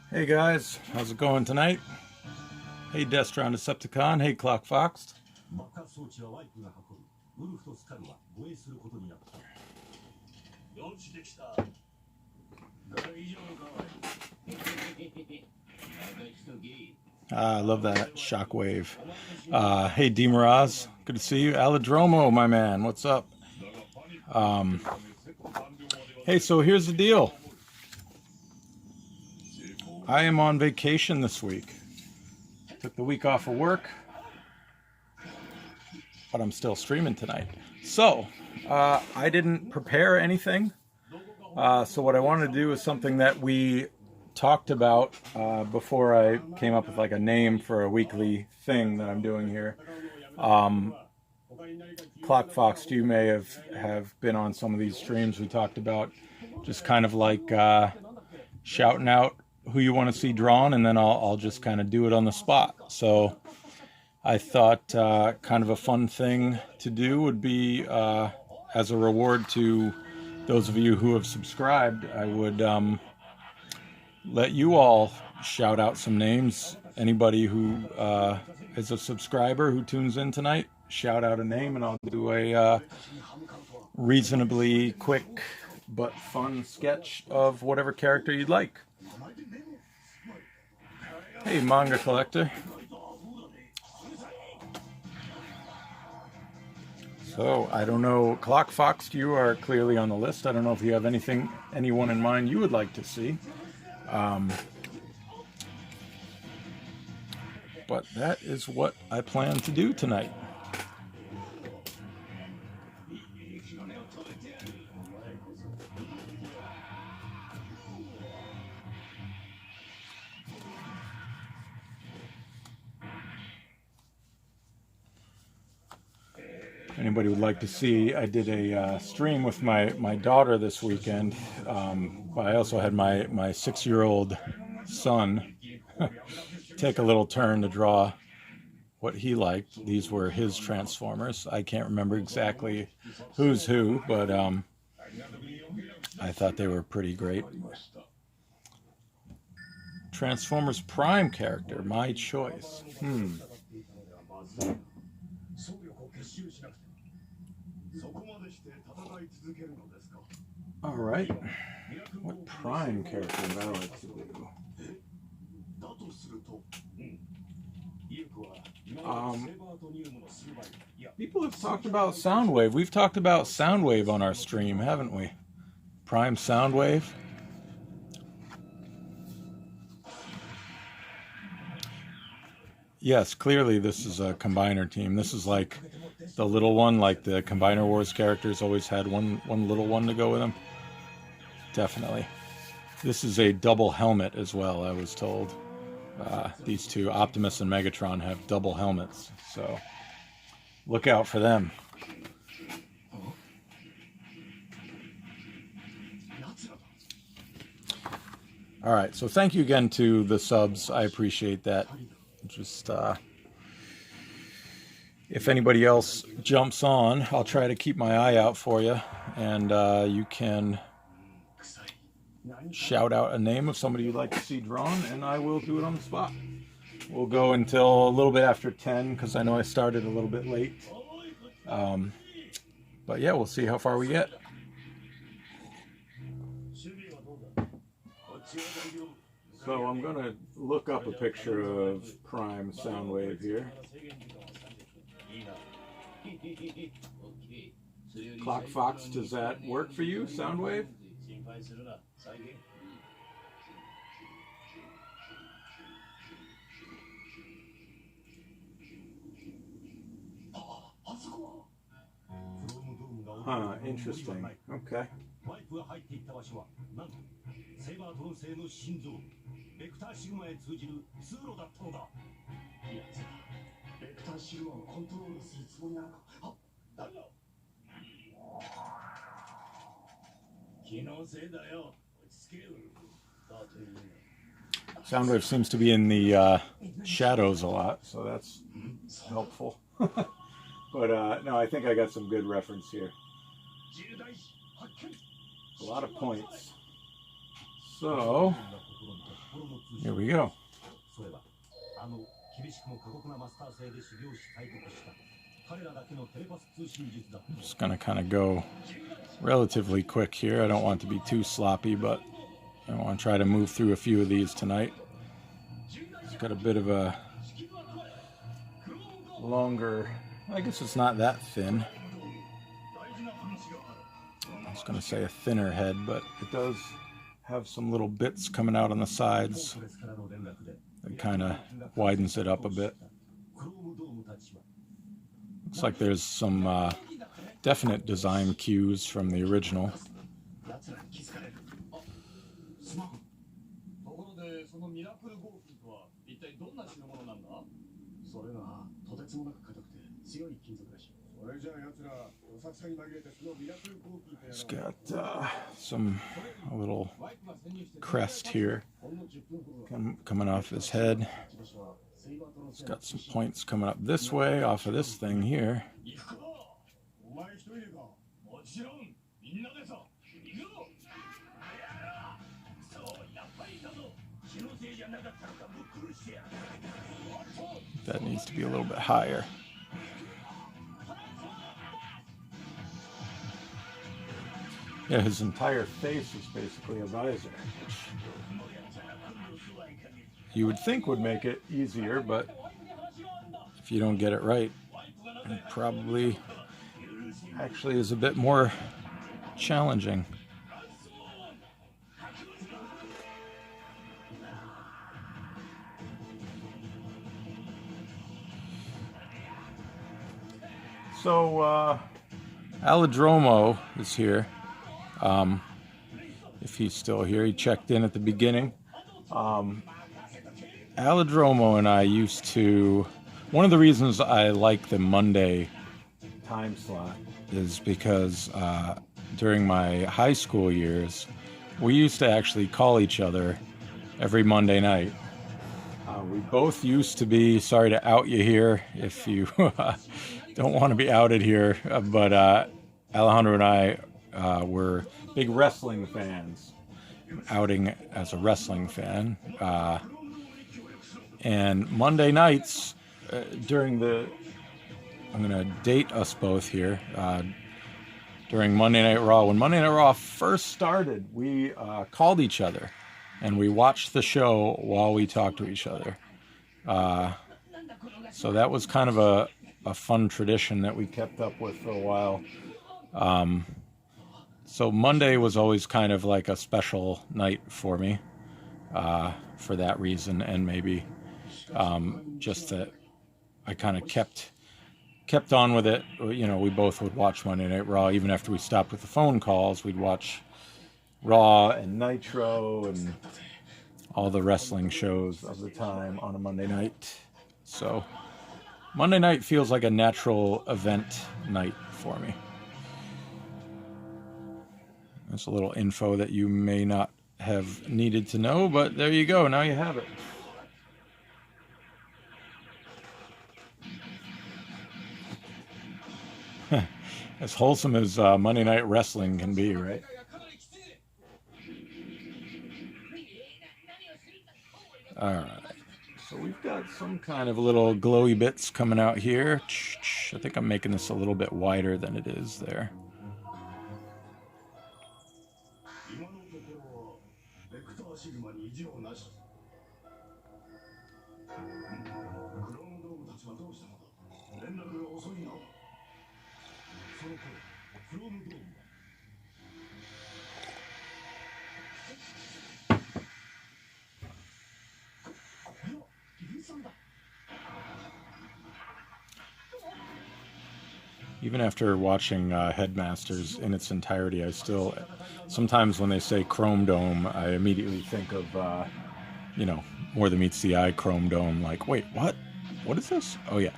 Hey guys, how's it going tonight? Hey Destron Decepticon, hey Clock Fox. I love that shockwave. Hey D-Miraz, good to see you. Aladromo, my man, what's up? Hey, so here's the deal. I am on vacation this week. Took the week off of work, but I'm still streaming tonight. So, I didn't prepare anything. So what I wanted to do is something that we talked about before I came up with like a name for a weekly thing that I'm doing here. Clock Fox, you may have been on some of these streams. We talked about just kind of like shouting out who you want to see drawn, and then I'll just kind of do it on the spot. So I thought kind of a fun thing to do would be as a reward to those of you who have subscribed, I would let you all shout out some names. Anybody who is a subscriber who tunes in tonight, shout out a name, and I'll do a reasonably quick but fun sketch of whatever character you'd like. Hey, Manga Collector. So, I don't know, Clock Fox, you are clearly on the list. I don't know if you have anyone in mind you would like to see. But that is what I plan to do tonight. Anybody would like to see, I did a stream with my daughter this weekend, but I also had my 6-year-old son take a little turn to draw what he liked. These were his Transformers. I can't remember exactly who's who, but I thought they were pretty great. Transformers Prime character, my choice. All right. What Prime character would I like to do? People have talked about Soundwave. We've talked about Soundwave on our stream, haven't we? Prime Soundwave. Yes, clearly this is a combiner team. This is like the little one, like the Combiner Wars characters always had one little one to go with them. Definitely. This is a double helmet as well, I was told. These two, Optimus and Megatron, have double helmets, so look out for them. All right, so thank you again to the subs. I appreciate that. Just if anybody else jumps on, I'll try to keep my eye out for you, and you can shout out a name of somebody you'd like to see drawn, and I will do it on the spot. We'll go until a little bit after 10, because I know I started a little bit late. But yeah, we'll see how far we get. So I'm going to look up a picture of Prime Soundwave here. Clock Fox, does that work for you, Soundwave? Huh, interesting. Okay. Soundwave seems to be in the shadows a lot, so that's helpful. But no, I think I got some good reference here. A lot of points. So, here we go. I'm just going to kind of go relatively quick here. I don't want it to be too sloppy, but I want to try to move through a few of these tonight. It's got a bit of a longer, I guess it's not that thin. I was going to say a thinner head, but it does have some little bits coming out on the sides. It kind of widens it up a bit. Looks like there's some definite design cues from the original. It's got a little crest here coming off his head. It's got some points coming up this way off of this thing here. That needs to be a little bit higher. Yeah, his entire face is basically a visor, which you would think would make it easier, but if you don't get it right, it probably actually is a bit more challenging. So, Aladromo is here. If he's still here, he checked in at the beginning. Aladromo and I used to, one of the reasons I like the Monday time slot is because during my high school years, we used to actually call each other every Monday night. We both used to be, sorry to out you here if you don't want to be outed here, but Alejandro and I were big wrestling fans, outing as a wrestling fan. And Monday nights, during the, I'm going to date us both here, during Monday Night Raw, when Monday Night Raw first started, we called each other and we watched the show while we talked to each other. So that was kind of a fun tradition that we kept up with for a while. So Monday was always kind of like a special night for me, for that reason, and maybe just that I kind of kept on with it. You know, we both would watch Monday Night Raw. Even after we stopped with the phone calls, we'd watch Raw and Nitro and all the wrestling shows of the time on a Monday night. So Monday night feels like a natural event night for me. That's a little info that you may not have needed to know, but there you go. Now you have it. As wholesome as Monday Night Wrestling can be, right? All right. So we've got some kind of little glowy bits coming out here. I think I'm making this a little bit wider than it is there. Even after watching Headmasters in its entirety, I still, sometimes when they say Chrome Dome, I immediately think of, you know, More Than Meets the Eye Chrome Dome. Like, wait, what? What is this? Oh, yeah.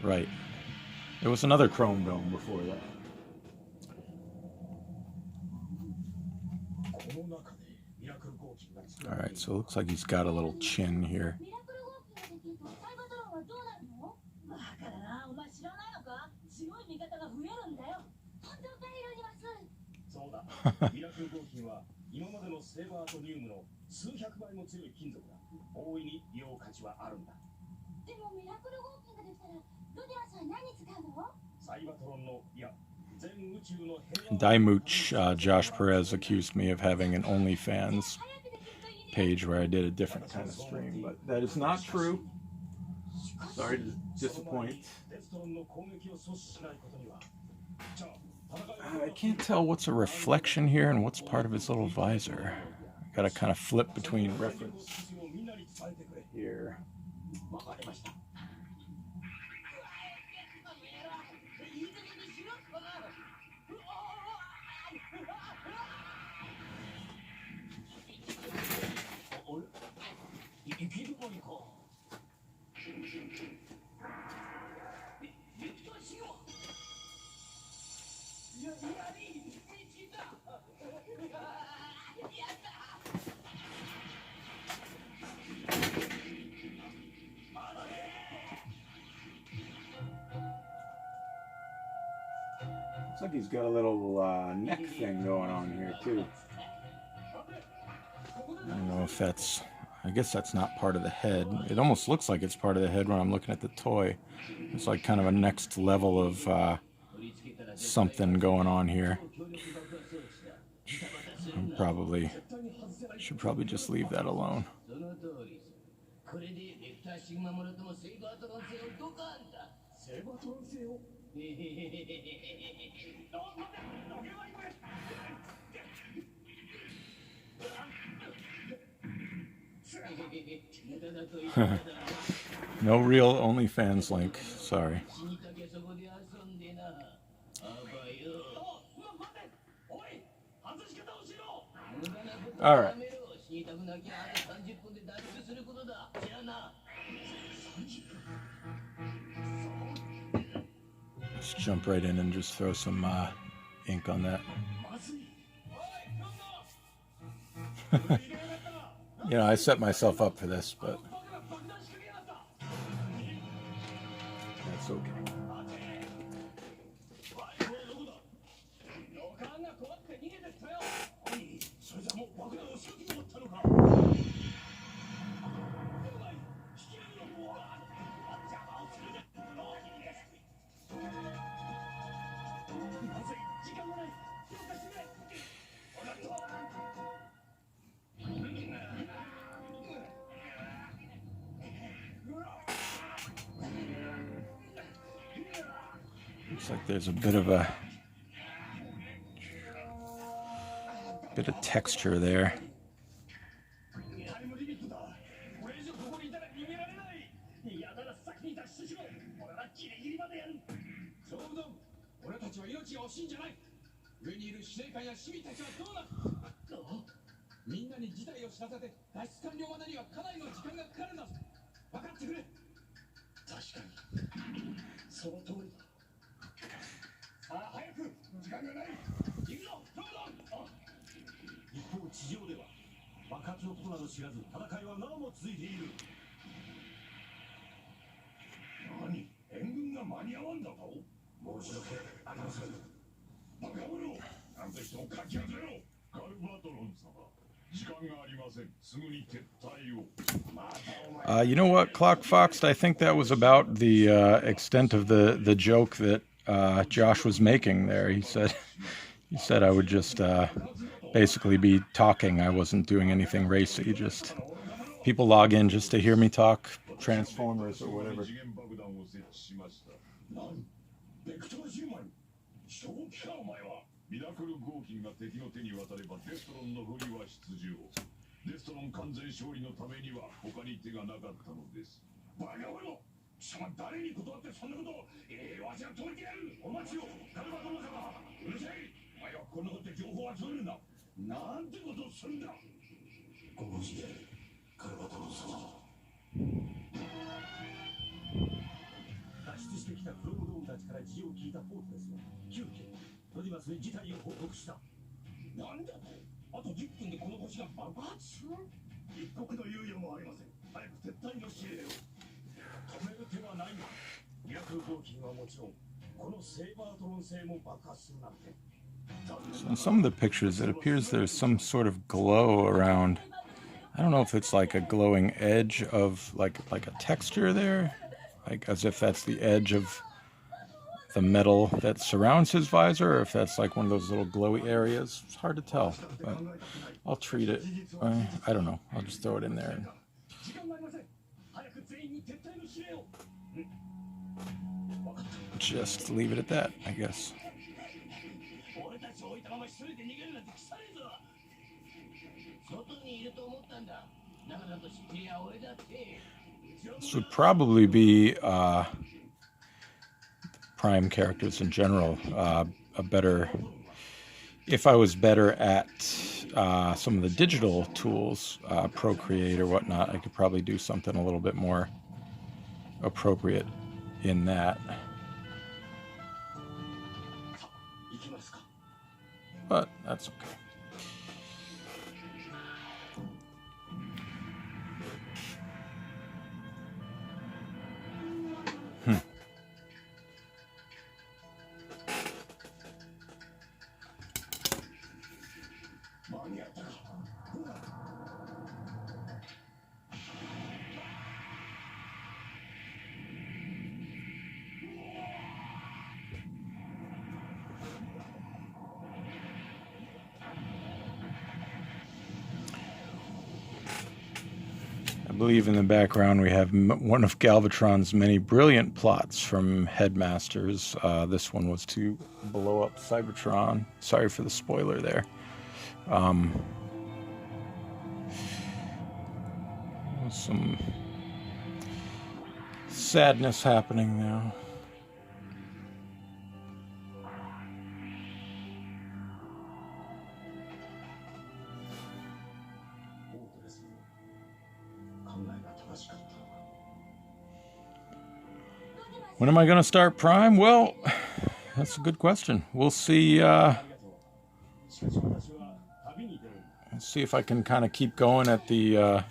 Right. There was another Chrome Dome before that. All right, so it looks like he's got a little chin here. Daimooch, Josh Perez accused me of having an OnlyFans page where I did a different kind of stream, but that is not true. Sorry to disappoint. I can't tell what's a reflection here and what's part of his little visor. I gotta kind of flip between reference here. Looks like he's got a little neck thing going on here too. I don't know if that's, I guess that's not part of the head. It almost looks like it's part of the head when I'm looking at the toy. It's like kind of a next level of something going on here. Should probably just leave that alone. No real OnlyFans link, sorry. All right. Let's jump right in and just throw some ink on that. You know, I set myself up for this, but that's okay. Looks like there's a bit of texture there. You know what, Clock Fox? I think that was about the extent of the joke that Josh was making there. He said I would just basically be talking. I wasn't doing anything racy. Just people log in just to hear me talk Transformers or whatever. So in some of the pictures, it appears there's some sort of glow around. I don't know if it's like a glowing edge of like a texture there, like as if that's the edge of the metal that surrounds his visor, or if that's like one of those little glowy areas. It's hard to tell, but I'll treat it. I don't know. I'll just throw it in there. And just leave it at that, I guess. This would probably be Prime characters in general, a better, if I was better at some of the digital tools, Procreate or whatnot, I could probably do something a little bit more appropriate in that. But that's okay. I believe in the background we have one of Galvatron's many brilliant plots from Headmasters. This one was to blow up Cybertron. Sorry for the spoiler there. Some sadness happening now. When am I going to start Prime? Well, that's a good question. We'll see. Let's see if I can kind of keep going at the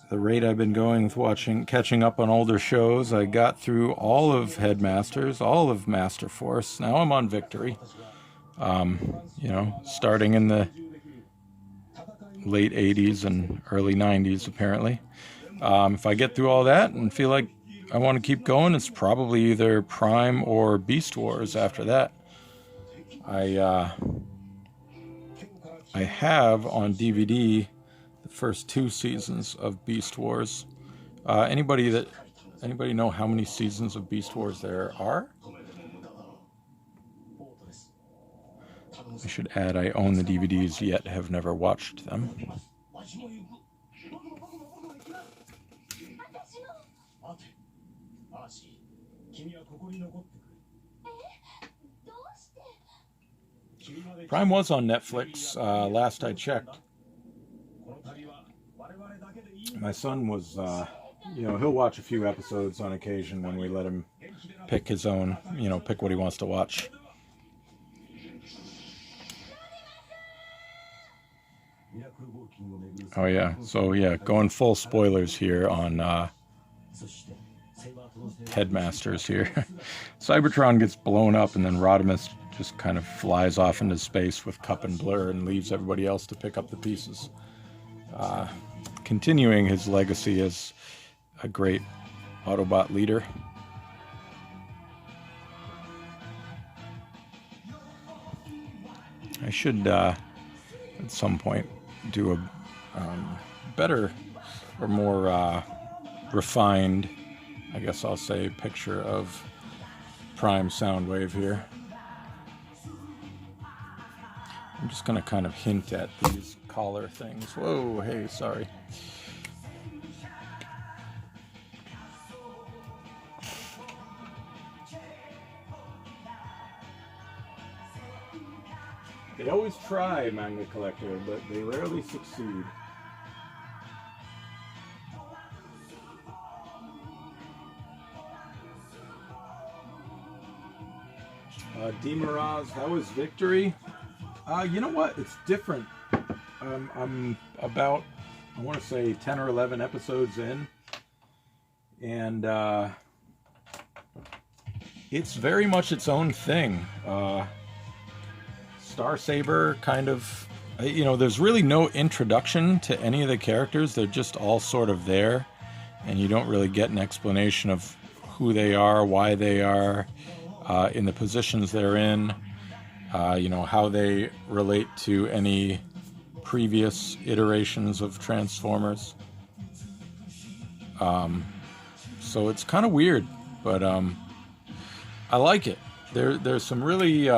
rate I've been going with catching up on older shows. I got through all of Headmasters, all of Master Force. Now I'm on Victory. You know, starting in the late 80s and early 90s, apparently. If I get through all that and feel like I want to keep going, it's probably either Prime or Beast Wars after that. I have on DVD the first 2 seasons of Beast Wars. Anybody know how many seasons of Beast Wars there are? I should add I own the DVDs, yet have never watched them. Prime was on Netflix last I checked. My son was, you know, he'll watch a few episodes on occasion when we let him pick his own, you know, pick what he wants to watch. Oh yeah, so yeah, going full spoilers here on Headmasters here. Cybertron gets blown up and then Rodimus just kind of flies off into space with Cup and Blur and leaves everybody else to pick up the pieces. Continuing his legacy as a great Autobot leader. I should, at some point, do a better or more refined, I guess I'll say, picture of Prime Soundwave here. I'm just going to kind of hint at these collar things. Whoa, hey, sorry. They always try, Manga Collector, but they rarely succeed. Demiraz, how is Victory? You know what? It's different. I'm about, I want to say 10 or 11 episodes in. And it's very much its own thing. Star Saber kind of, you know, there's really no introduction to any of the characters. They're just all sort of there, and you don't really get an explanation of who they are, why they are, in the positions they're in, you know, how they relate to any previous iterations of Transformers. So it's kind of weird, but I like it. There's some really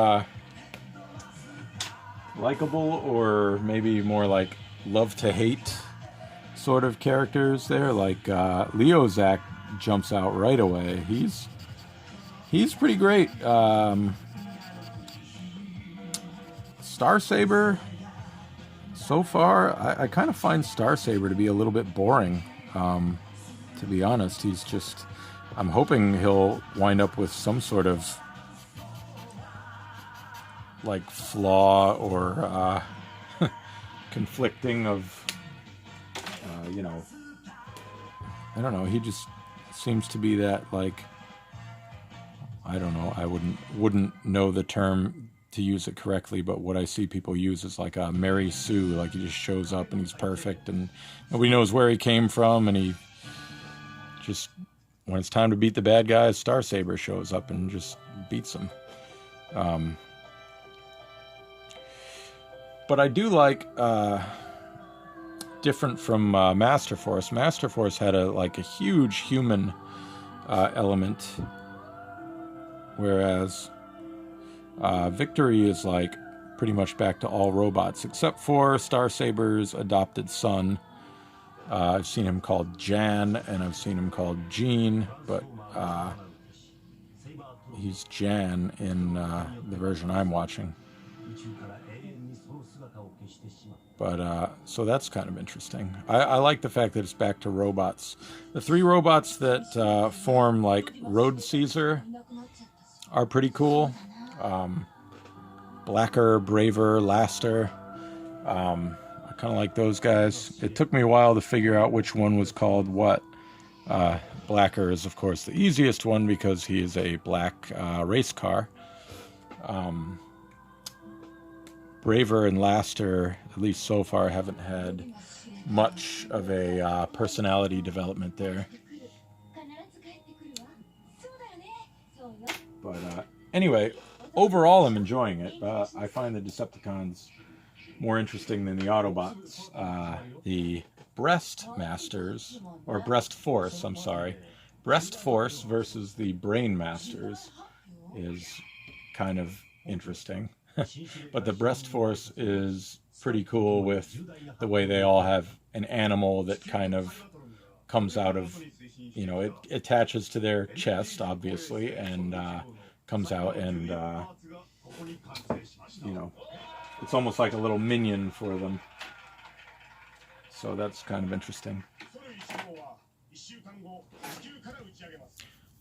likable, or maybe more like love to hate sort of characters there. Like Leozack jumps out right away. He's pretty great. Star Saber, so far, I kind of find Star Saber to be a little bit boring. To be honest, he's just, I'm hoping he'll wind up with some sort of like flaw or conflicting of, you know, I don't know, he just seems to be that, like, I don't know, I wouldn't know the term to use it correctly, but what I see people use is like a Mary Sue, like he just shows up and he's perfect and nobody knows where he came from, and he just, when it's time to beat the bad guys, Star Saber shows up and just beats them. But I do like, different from Master Force. Master Force had a huge human element, whereas Victory is like pretty much back to all robots, except for Star Saber's adopted son. I've seen him called Jan, and I've seen him called Gene, but he's Jan in the version I'm watching. But, so that's kind of interesting. I like the fact that it's back to robots. The three robots that form, like, Road Caesar are pretty cool. Blacker, Braver, Laster. I kind of like those guys. It took me a while to figure out which one was called what. Blacker is, of course, the easiest one because he is a black race car. Braver and Laster, at least so far, haven't had much of a personality development there. But anyway, overall I'm enjoying it. I find the Decepticons more interesting than the Autobots. The Breast Masters, or Breast Force, I'm sorry. Breast Force versus the Brain Masters is kind of interesting. But the Breast Force is pretty cool with the way they all have an animal that kind of comes out of, you know, it attaches to their chest, obviously, and comes out and, you know, it's almost like a little minion for them. So that's kind of interesting.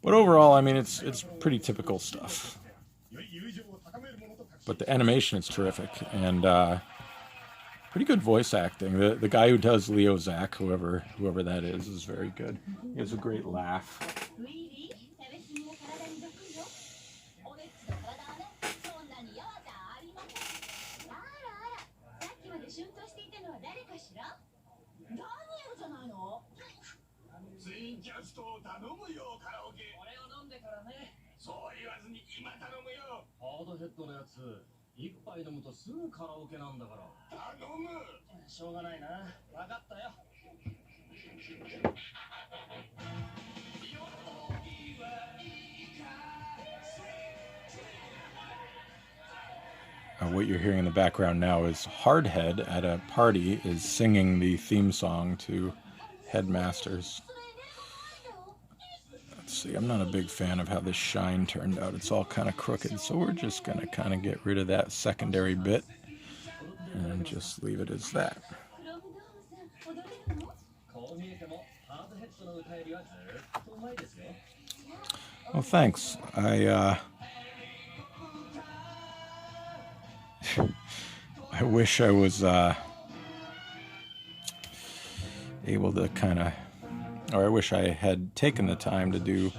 But overall, I mean, it's pretty typical stuff. But the animation is terrific, and pretty good voice acting. The guy who does Leozack, whoever that is very good. He has a great laugh. What you're hearing in the background now is Hardhead at a party is singing the theme song to Headmasters. Let's see, I'm not a big fan of how this shine turned out. It's all kind of crooked, so we're just going to kind of get rid of that secondary bit and just leave it as that. Well, thanks. I wish I was able to kind of, or I wish I had taken the time to do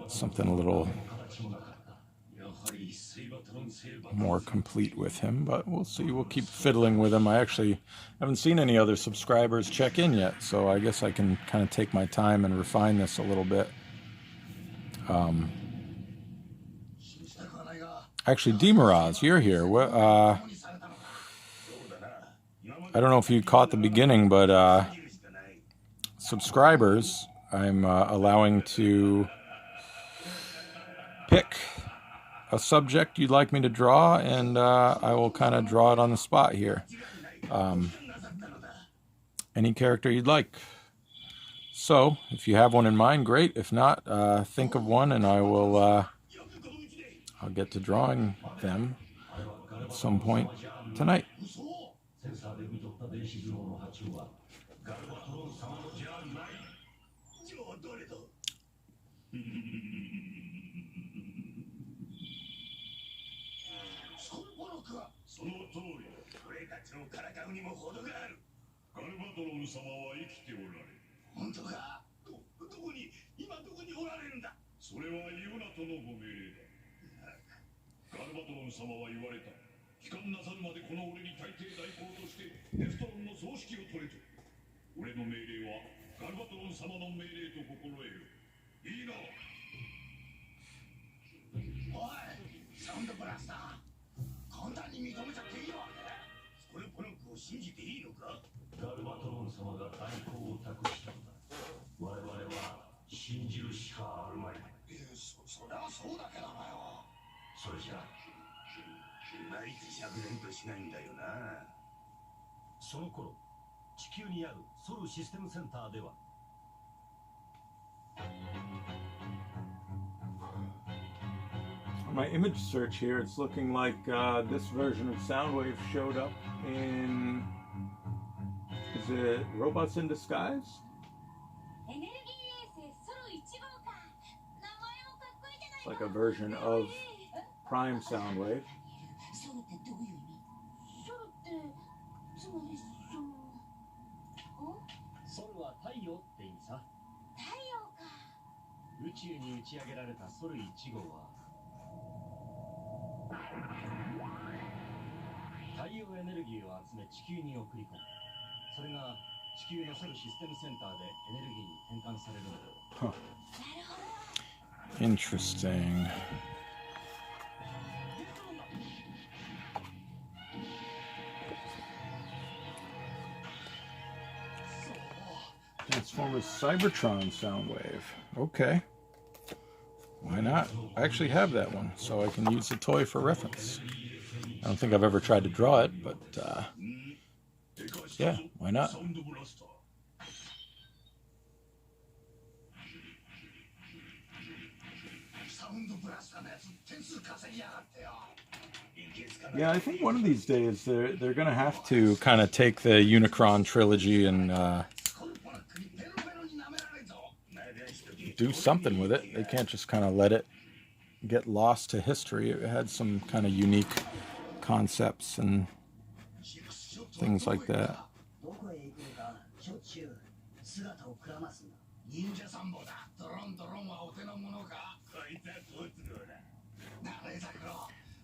something a little more complete with him, but we'll see. We'll keep fiddling with him. I actually haven't seen any other subscribers check in yet, so I guess I can kind of take my time and refine this a little bit. Actually, Demoraz, you're here. I don't know if you caught the beginning, but subscribers, I'm allowing to pick a subject you'd like me to draw, and I will kind of draw it on the spot here. Any character you'd like. So, if you have one in mind, great. If not, think of one, and I will. I'll get to drawing them at some point tonight. On my image search here, it's looking like this version of Soundwave showed up in, is it Robots in Disguise? It's like a version of Prime Soundwave. Huh. Interesting. Transformers Cybertron Soundwave. Okay. Why not? I actually have that one, so I can use the toy for reference. I don't think I've ever tried to draw it, but yeah, why not? Yeah, I think one of these days they're going to have to kind of take the Unicron trilogy and do something with it. They can't just kind of let it get lost to history. It had some kind of unique concepts and things like that.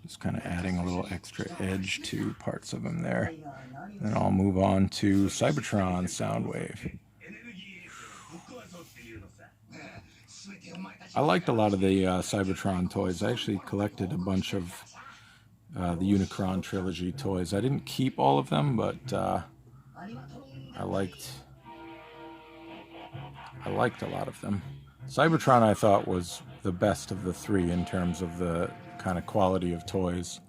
Just kind of adding a little extra edge to parts of them there. Then I'll move on to Cybertron Soundwave. I liked a lot of the Cybertron toys. I actually collected a bunch of the Unicron trilogy toys. I didn't keep all of them, but I liked a lot of them. Cybertron I thought was the best of the three in terms of the kind of quality of toys.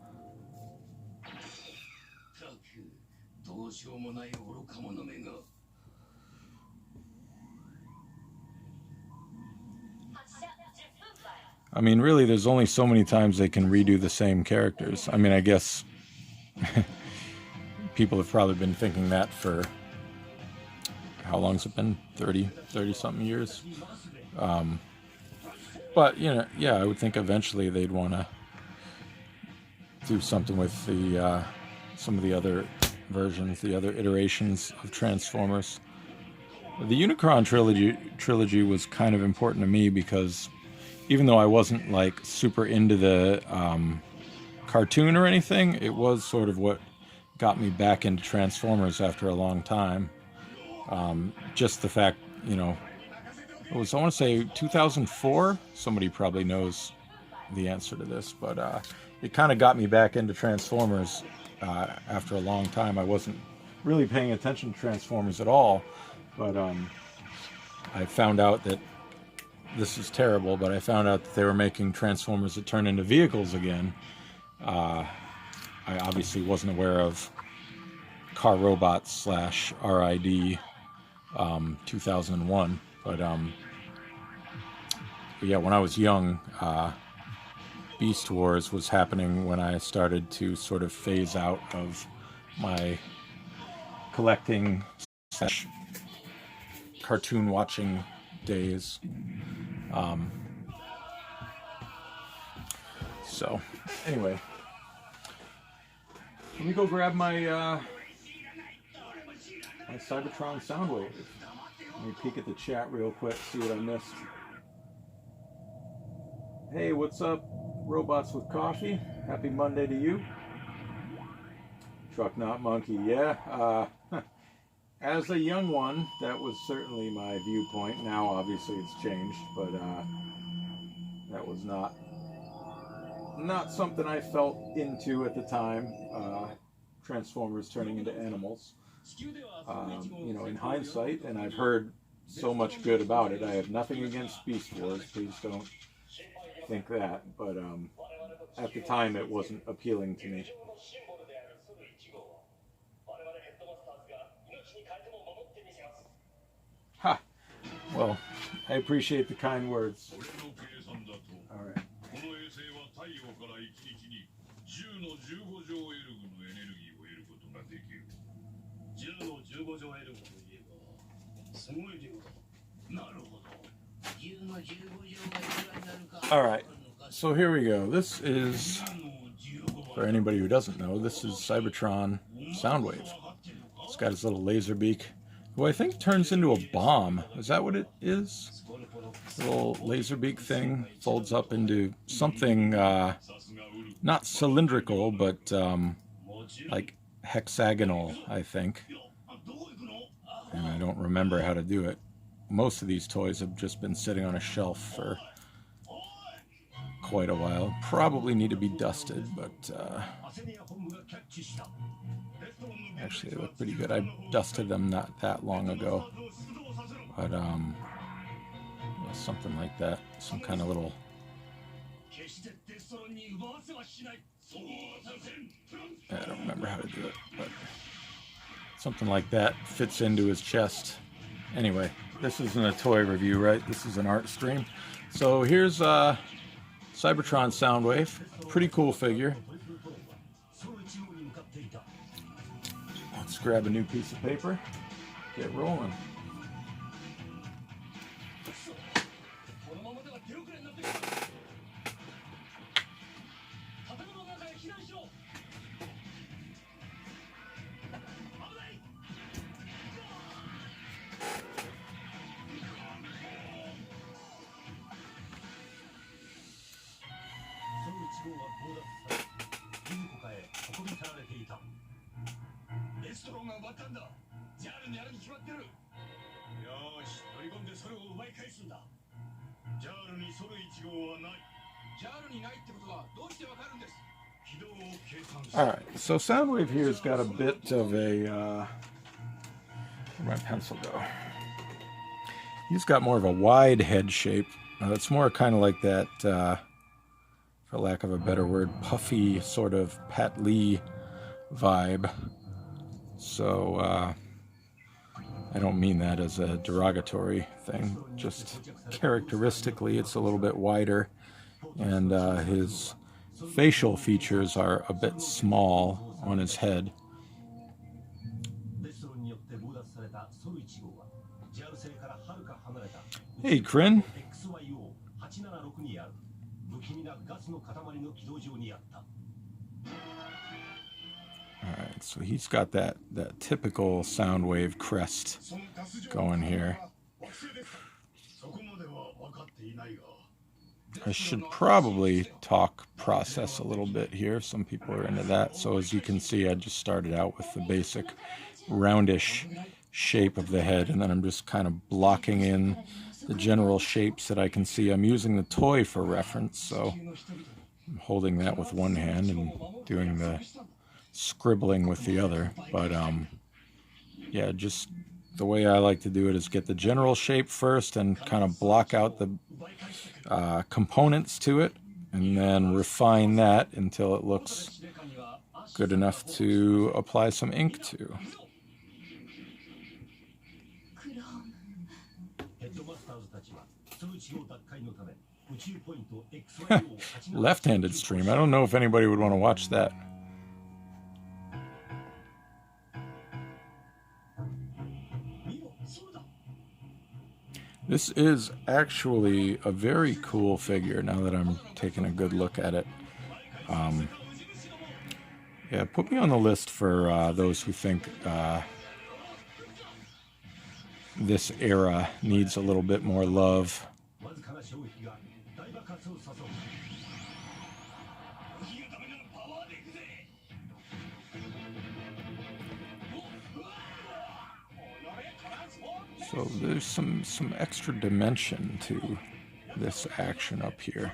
I mean, really, there's only so many times they can redo the same characters. I mean, I guess people have probably been thinking that for, how long's it been? 30-something years? But, you know, yeah, I would think eventually they'd want to do something with the some of the other versions, the other iterations of Transformers. The Unicron trilogy was kind of important to me because even though I wasn't like super into the cartoon or anything. It was sort of what got me back into Transformers after a long time. Just the fact, you know, it was, I want to say 2004. Somebody probably knows the answer to this, but it kind of got me back into Transformers after a long time. I wasn't really paying attention to Transformers at all, but I found out that this is terrible, but I found out that they were making Transformers that turn into vehicles again. I obviously wasn't aware of Car Robots / RID 2001, but yeah, when I was young, Beast Wars was happening when I started to sort of phase out of my collecting / cartoon watching days. So anyway, let me go grab my my Cybertron Soundwave. Let me peek at the chat real quick, see what I missed. Hey, what's up, Robots with Coffee? Happy Monday to you. Truck Not Monkey, yeah. As a young one, that was certainly my viewpoint. Now, obviously, it's changed, but that was not something I felt into at the time. Transformers turning into animals. You know, in hindsight, and I've heard so much good about it. I have nothing against Beast Wars. Please don't think that. But at the time, it wasn't appealing to me. Ha! Well, I appreciate the kind words. All right. All right, so here we go. This is, for anybody who doesn't know, this is Cybertron Soundwave. It's got his little laser beak, who I think turns into a bomb. Is that what it is? Little laser beak thing folds up into something not cylindrical, but like hexagonal, I think. And I don't remember how to do it. Most of these toys have just been sitting on a shelf for quite a while. Probably need to be dusted, but actually they look pretty good. I dusted them not that long ago. But something like that. Some kind of little... I don't remember how to do it, but something like that fits into his chest. Anyway, this isn't a toy review, right? This is an art stream. So here's Cybertron Soundwave. Pretty cool figure. Let's grab a new piece of paper. Get rolling. Alright, so Soundwave here's got a bit of a, where'd my pencil go? He's got more of a wide head shape. It's more kind of like that, for lack of a better word, puffy sort of Pat Lee vibe. So, I don't mean that as a derogatory thing, just characteristically it's a little bit wider, and his facial features are a bit small on his head. Hey, Kryn. Alright, so he's got that typical Soundwave crest going here. I should probably talk process a little bit here. Some people are into that. So as you can see, I just started out with the basic roundish shape of the head, and then I'm just kind of blocking in the general shapes that I can see. I'm using the toy for reference, so I'm holding that with one hand and doing the scribbling with the other. But yeah, just the way I like to do it is get the general shape first and kind of block out the components to it, and then refine that until it looks good enough to apply some ink to. Left-handed stream. I don't know if anybody would want to watch that. This is actually a very cool figure now that I'm taking a good look at it. Yeah, put me on the list for those who think this era needs a little bit more love. So there's some extra dimension to this action up here.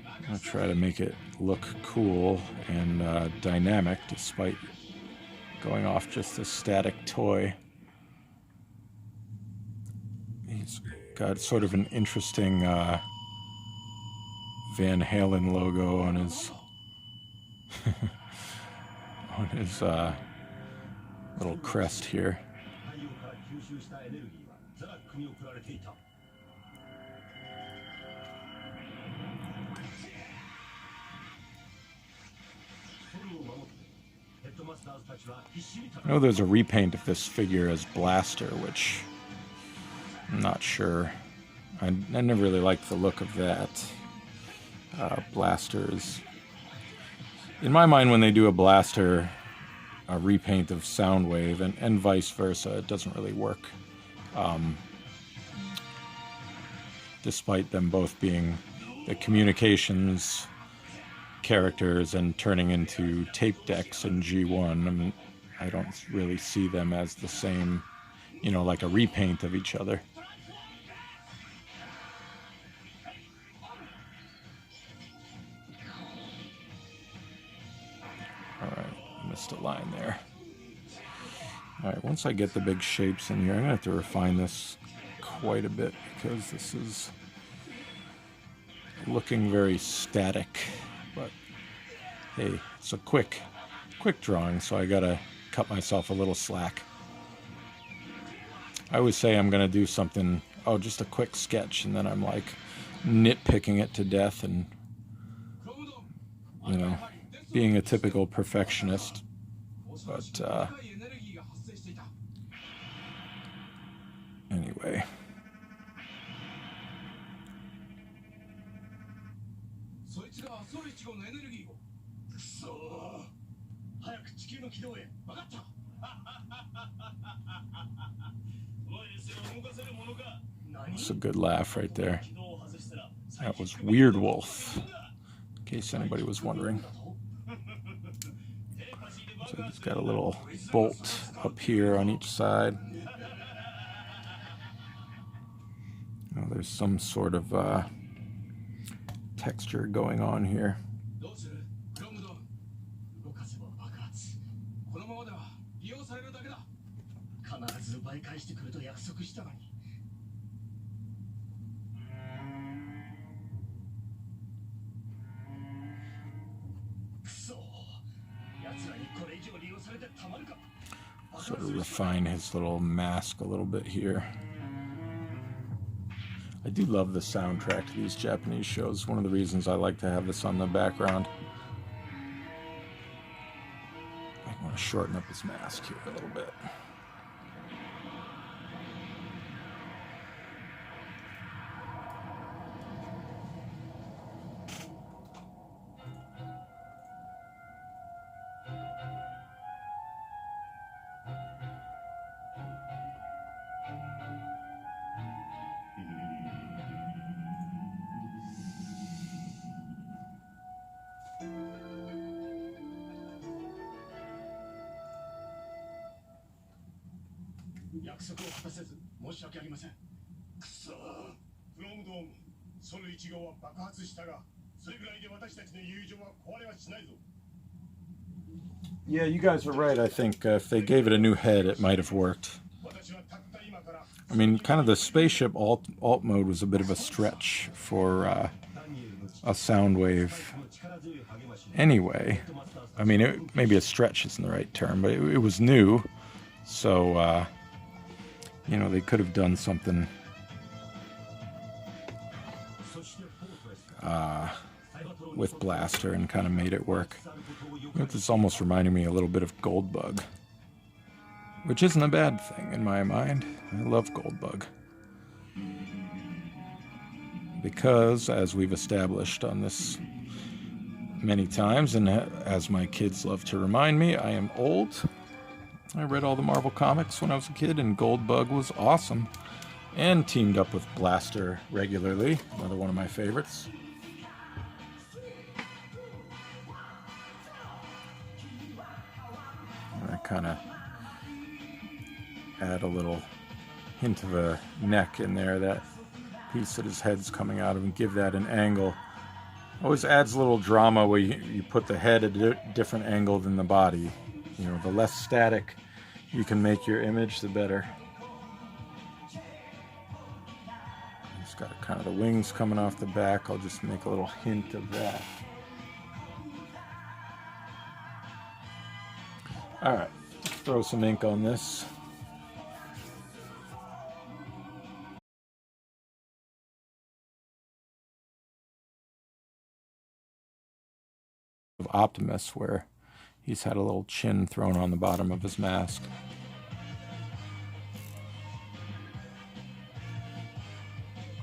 I'm going to try to make it look cool and dynamic despite going off just a static toy. He's got sort of an interesting Van Halen logo on his on his little crest here. I know there's a repaint of this figure as Blaster, which I'm not sure. I never really liked the look of that. Blaster is, in my mind, when they do a Blaster a repaint of Soundwave and vice versa, it doesn't really work. Despite them both being the communications characters and turning into tape decks in G1, I mean, I don't really see them as the same, you know, like a repaint of each other. Alright, missed a line there. Alright, once I get the big shapes in here, I'm going to have to refine this quite a bit because this is looking very static. But hey, it's a quick drawing, so I gotta cut myself a little slack. I always say I'm gonna do something, oh, just a quick sketch, and then I'm like nitpicking it to death and, you know, being a typical perfectionist. But anyway. That's a good laugh right there. That was Weird Wolf, in case anybody was wondering. So he's got a little bolt up here on each side. Now there's some sort of texture going on here. Sort of refine his little mask a little bit here. I do love the soundtrack to these Japanese shows. One of the reasons I like to have this on the background. I want to shorten up his mask here a little bit. Yeah, you guys are right. I think if they gave it a new head, it might have worked. I mean, kind of the spaceship alt mode was a bit of a stretch for a Soundwave. Anyway, I mean, maybe a stretch isn't the right term, but it was new, so you know, they could have done something with Blaster and kind of made it work. This almost reminded me a little bit of Goldbug, which isn't a bad thing in my mind. I love Goldbug. Because, as we've established on this many times, and as my kids love to remind me, I am old. I read all the Marvel comics when I was a kid, and Goldbug was awesome. And teamed up with Blaster regularly, another one of my favorites. I kind of add a little hint of a neck in there, that piece that his head's coming out of, and give that an angle. Always adds a little drama where you put the head at a different angle than the body. You know, the less static you can make your image, the better. It's got kind of the wings coming off the back. I'll just make a little hint of that. Alright, throw some ink on this. Of Optimus, where he's had a little chin thrown on the bottom of his mask.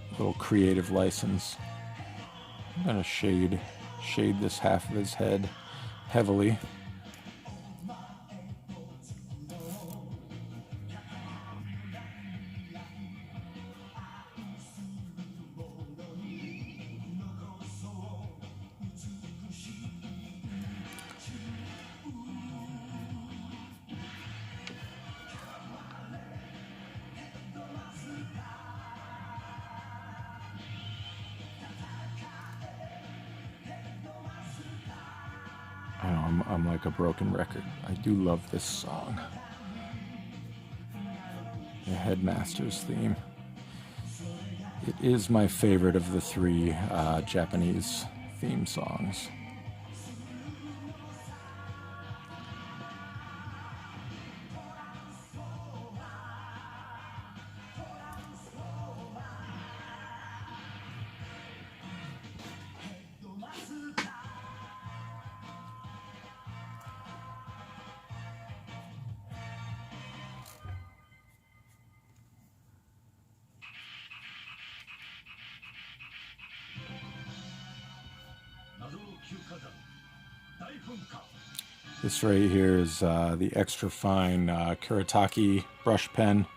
A little creative license. I'm gonna shade this half of his head heavily. I'm like a broken record. I do love this song. The Headmaster's theme. It is my favorite of the three Japanese theme songs. This right here is the extra fine Kuretake brush pen.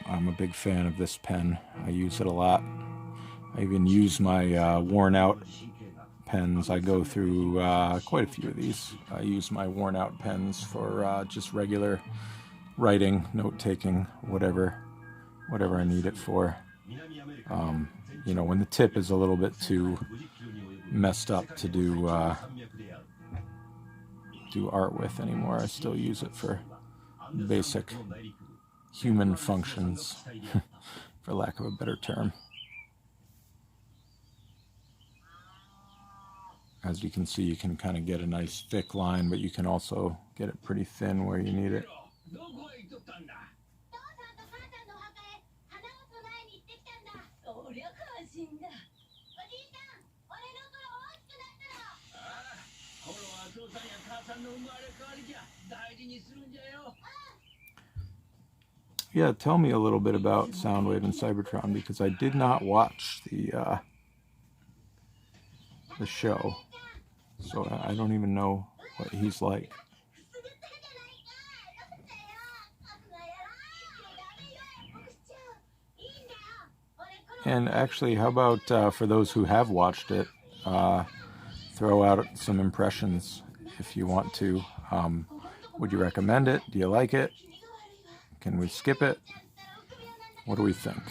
I'm a big fan of this pen. I use it a lot. I even use my worn out pens. I go through quite a few of these. I use my worn out pens for just regular writing, note taking, whatever I need it for. You know, when the tip is a little bit too messed up to do art with anymore, I still use it for basic human functions, for lack of a better term. As you can see, you can kind of get a nice thick line, but you can also get it pretty thin where you need it. Yeah, tell me a little bit about Soundwave and Cybertron, because I did not watch the show, so I don't even know what he's like. And actually, how about for those who have watched it, throw out some impressions if you want to. Would you recommend it? Do you like it? Can we skip it? What do we think?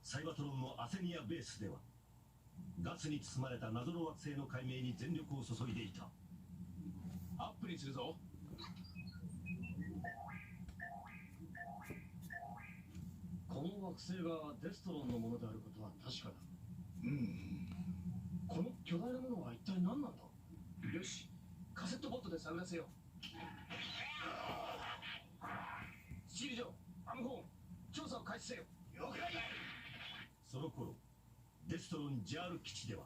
Cybertron のアセニアベースではガスに包まれた謎の惑星の解明に全力を注いでいた。アップにするぞ。この惑星がデストロンのものであることは確かだ。この巨大なものは一体何なんだ。よし、カセットボットで探らせよう。シリジョ、アムホーン、調査を開始せよ。了解。その頃、デストロンジャール基地では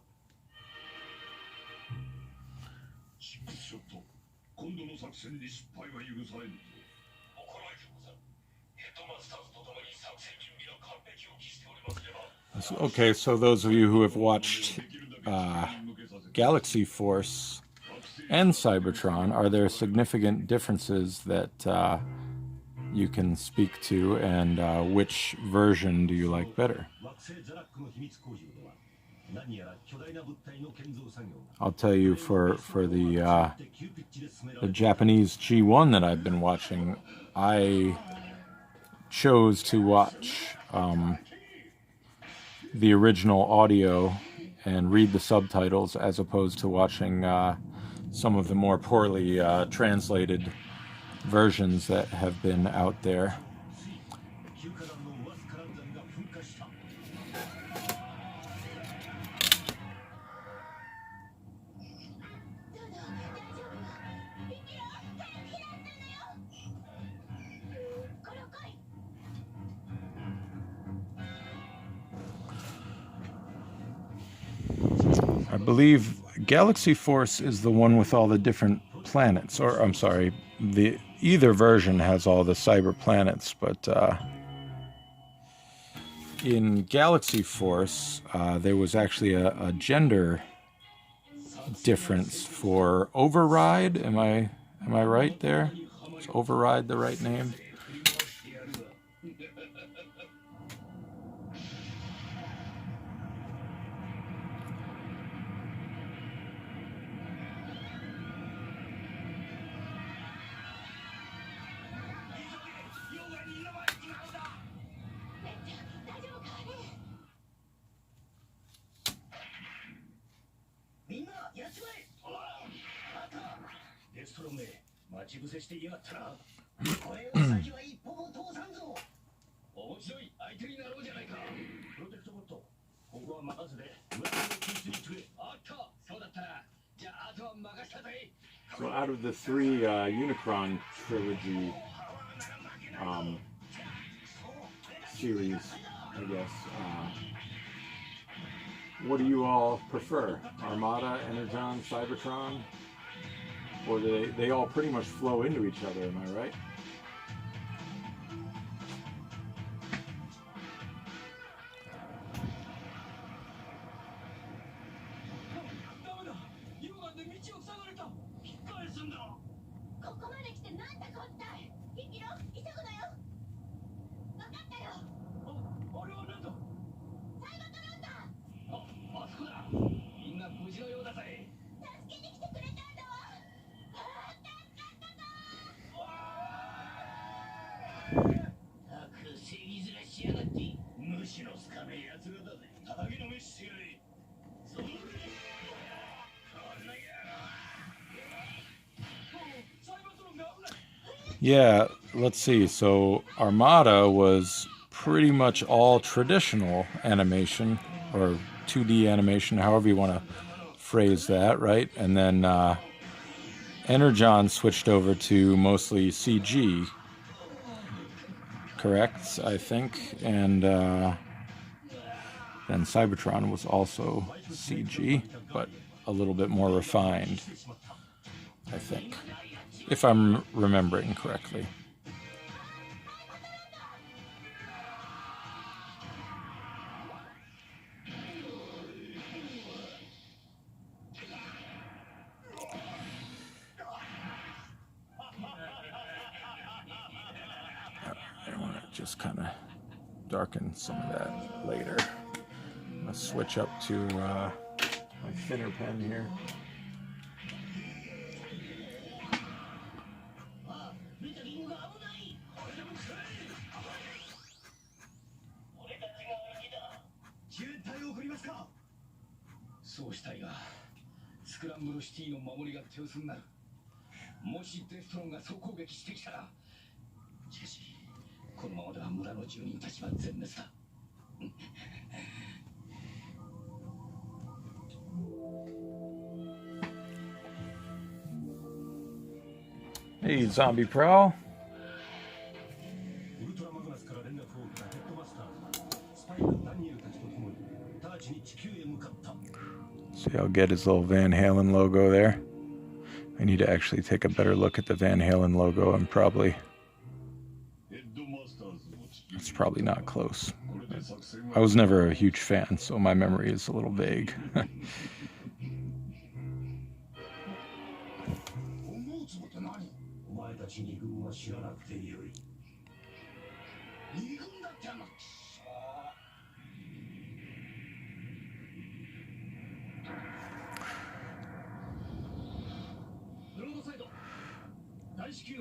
シックスショット、今度の作戦に失敗は許されぬ。心得てござる。ヘッドマスターズと共に作戦準備は完璧を期しておりますれば。Okay, so those of you who have watched Galaxy Force and Cybertron, are there significant differences that you can speak to, and which version do you like better? I'll tell you, for the Japanese G1 that I've been watching, I chose to watch the original audio and read the subtitles as opposed to watching some of the more poorly translated versions that have been out there. I believe Galaxy Force is the one with all the different planets, or I'm sorry, either version has all the cyber planets, but in Galaxy Force there was actually a gender difference for Override. Am I right there? Is Override the right name? So out of the three Unicron trilogy series, I guess, what do you all prefer? Armada, Energon, Cybertron? Or they all pretty much flow into each other, am I right? Yeah, let's see. So Armada was pretty much all traditional animation, or 2D animation, however you want to phrase that, right? And then Energon switched over to mostly CG, correct, I think, and then Cybertron was also CG, but a little bit more refined, I think, if I'm remembering correctly. just kind of darken some of that later. I'm going to switch up to my thinner pen here. Hey, Zombie Prowl. See, I'll get his little Van Halen logo there. I need to actually take a better look at the Van Halen logo. It's probably not close. I was never a huge fan, so my memory is a little vague.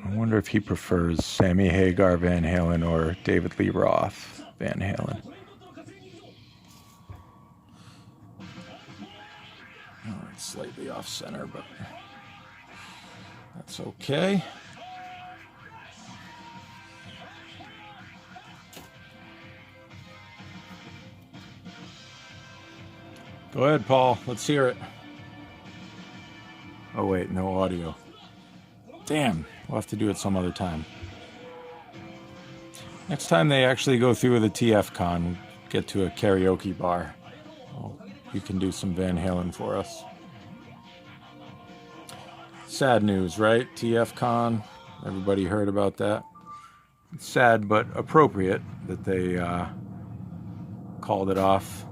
I wonder if he prefers Sammy Hagar Van Halen or David Lee Roth Van Halen. Oh, it's slightly off center, but that's okay. Go ahead, Paul. Let's hear it. Oh, wait, no audio. Damn, we'll have to do it some other time. Next time they actually go through with a TF Con, get to a karaoke bar, well, you can do some Van Halen for us. Sad news, right? TF Con, everybody heard about that. It's sad but appropriate that they called it off.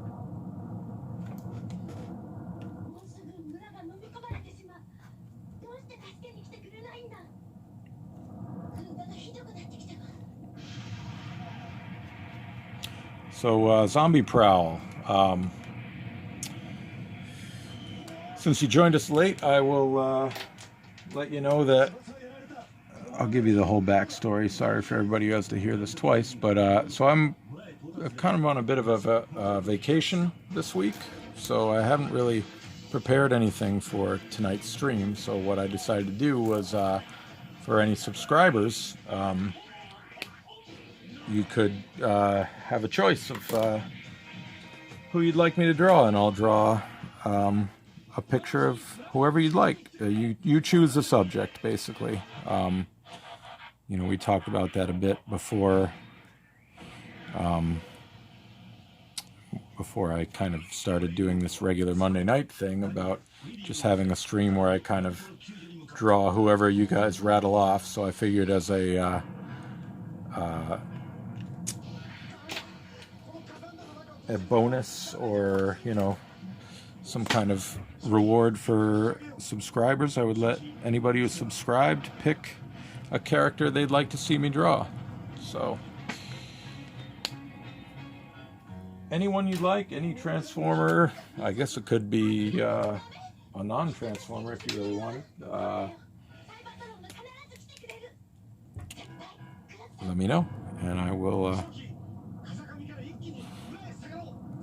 So, Zombie Prowl, since you joined us late, I will let you know that I'll give you the whole backstory. Sorry for everybody who has to hear this twice, but so I'm kind of on a bit of a vacation this week, so I haven't really prepared anything for tonight's stream. So what I decided to do was, for any subscribers, you could have a choice of who you'd like me to draw, and I'll draw a picture of whoever you'd like. You choose the subject, basically. You know, we talked about that a bit before I kind of started doing this regular Monday night thing about just having a stream where I kind of draw whoever you guys rattle off. So I figured as a bonus, or, you know, some kind of reward for subscribers, I would let anybody who's subscribed pick a character they'd like to see me draw. So anyone you'd like, any Transformer. I guess it could be a non-Transformer if you really wanted. Let me know, and I will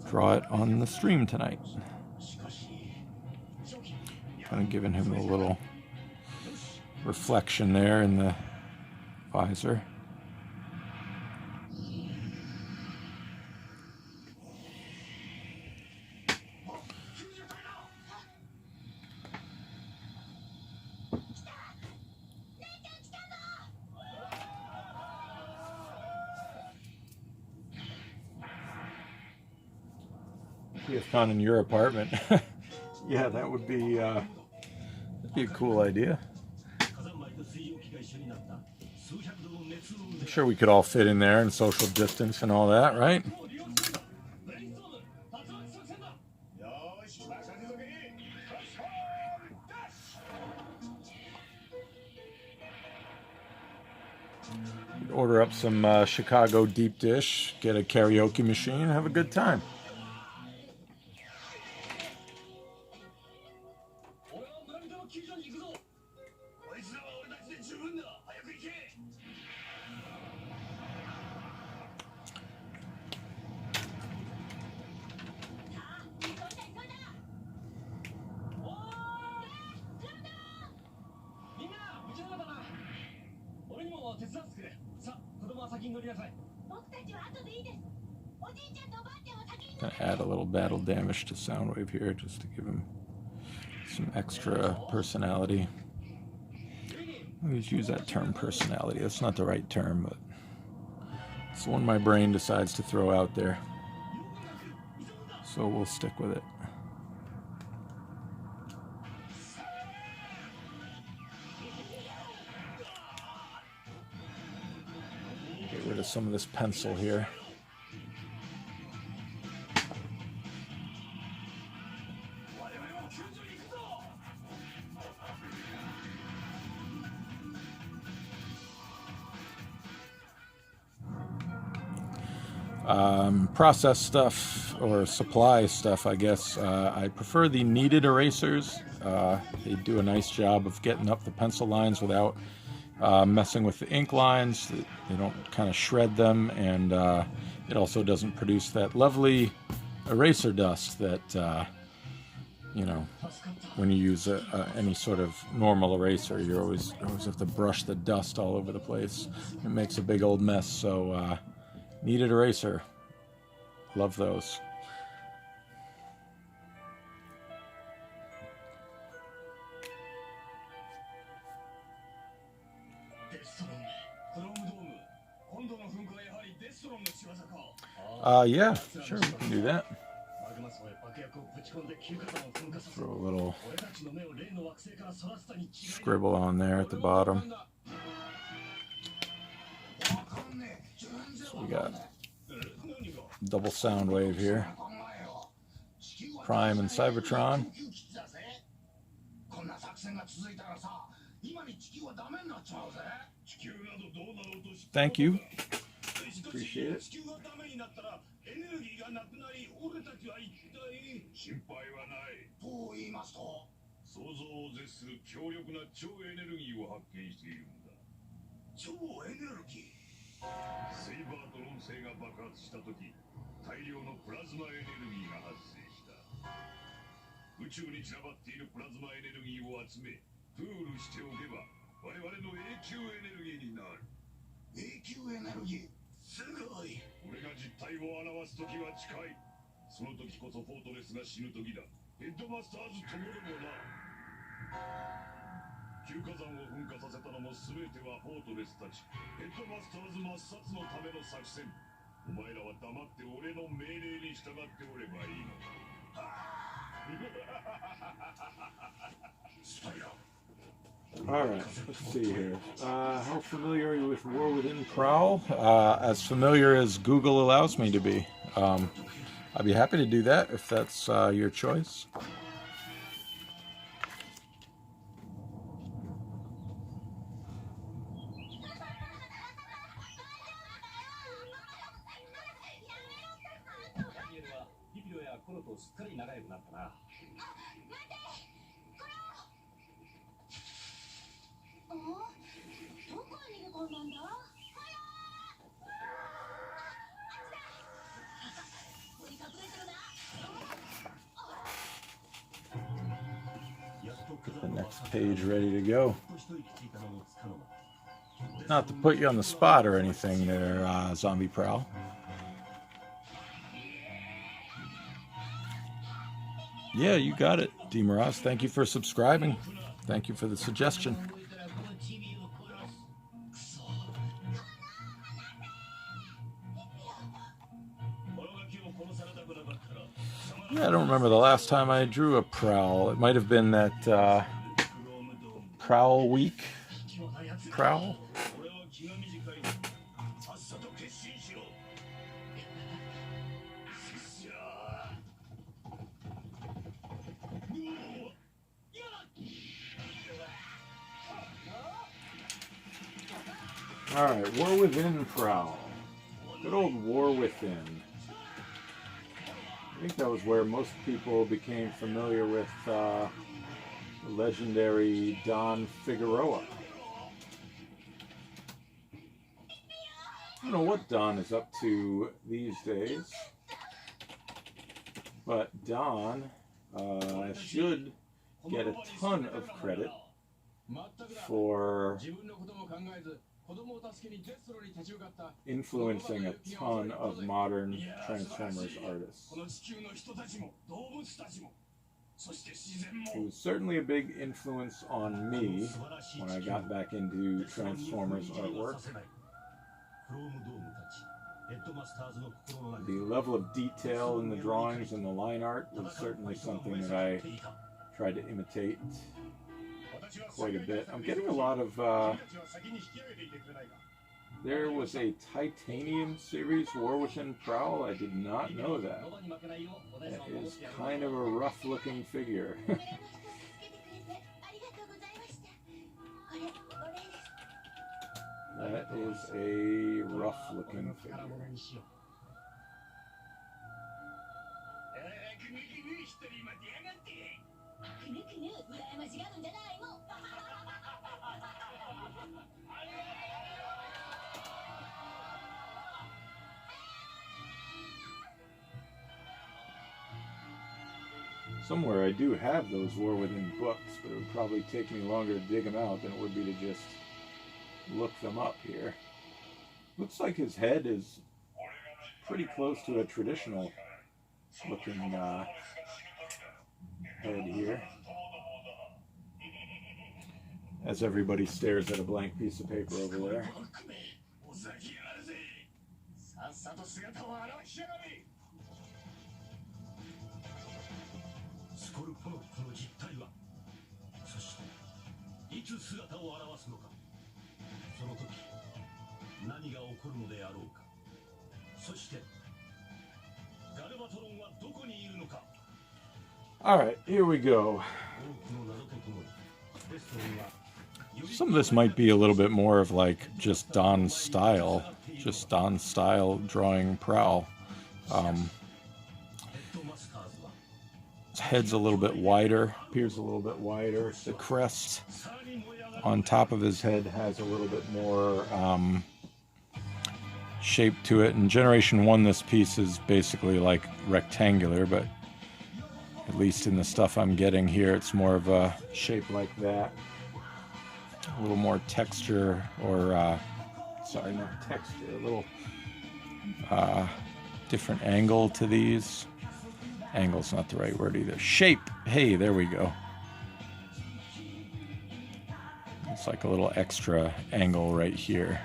draw it on the stream tonight. Kind of giving him a little reflection there in the visor. TF Con in your apartment. Yeah, that would be that'd be a cool idea. I'm sure we could all fit in there and social distance and all that, right? Order up some Chicago deep dish, get a karaoke machine, have a good time. Gonna add a little battle damage to Soundwave here just to give him some extra personality. I always use that term personality. That's not the right term, but it's the one my brain decides to throw out there. So we'll stick with it. Get rid of some of this pencil here. Process stuff or supply stuff, I guess. I prefer the kneaded erasers. They do a nice job of getting up the pencil lines without messing with the ink lines. They don't kind of shred them, and it also doesn't produce that lovely eraser dust that you know, when you use any sort of normal eraser, you always have to brush the dust all over the place. It makes a big old mess. So kneaded eraser, love those. Yeah, sure, we can do that. Throw a little scribble on there at the bottom. So we got double Soundwave here. Prime and Cybertron. Thank you. Appreciate it. 心配はないと言いますと想像を絶する強力な超エネルギーを発見しているんだ超エネルギーセイバートロン星が爆発した時大量のプラズマエネルギーが発生した宇宙に散らばっているプラズマエネルギーを集めプールしておけば我々の永久エネルギーになる永久エネルギーすごい俺が実態を表す時は近いその時こそフォートレスが死ぬ時だヘッドマスターズともどもな旧火山を噴火させたのも全てはフォートレスたちヘッドマスターズ抹殺のための作戦お前らは黙って俺の命令に従っておればいいのAlright, let's see here. How familiar are you with War Within Prowl? As familiar as Google allows me to be. I'd be happy to do that if that's your choice. Get the next page ready to go. Not to put you on the spot or anything there, Zombie Prowl. Yeah, you got it, D. Moraz. Thank you for subscribing. Thank you for the suggestion. Yeah, I don't remember the last time I drew a Prowl. It might have been that Prowl week. Prowl? Alright, War Within Prowl. Good old War Within. I think that was where most people became familiar with the legendary Don Figueroa. I don't know what Don is up to these days, but Don should get a ton of credit for influencing a ton of modern Transformers artists. He was certainly a big influence on me when I got back into Transformers artwork. The level of detail in the drawings and the line art was certainly something that I tried to imitate quite a bit. I'm getting a lot of... there was a Titanium series, War Within Prowl. I did not know that. That is kind of a rough-looking figure. That is a rough-looking figure. Somewhere I do have those War Within books, but it would probably take me longer to dig them out than it would be to just look them up here. Looks like his head is pretty close to a traditional looking head here. As everybody stares at a blank piece of paper over there. Alright, here we go. Some of this might be a little bit more of like just Don's style drawing Prowl. His head's a little bit wider, appears a little bit wider. The crest on top of his head has a little bit more shape to it. In Generation 1, this piece is basically like rectangular, but at least in the stuff I'm getting here, it's more of a shape like that. A little more texture, or sorry, not texture, a little different angle to these. Angle's not the right word either. Shape, hey, there we go. It's like a little extra angle right here.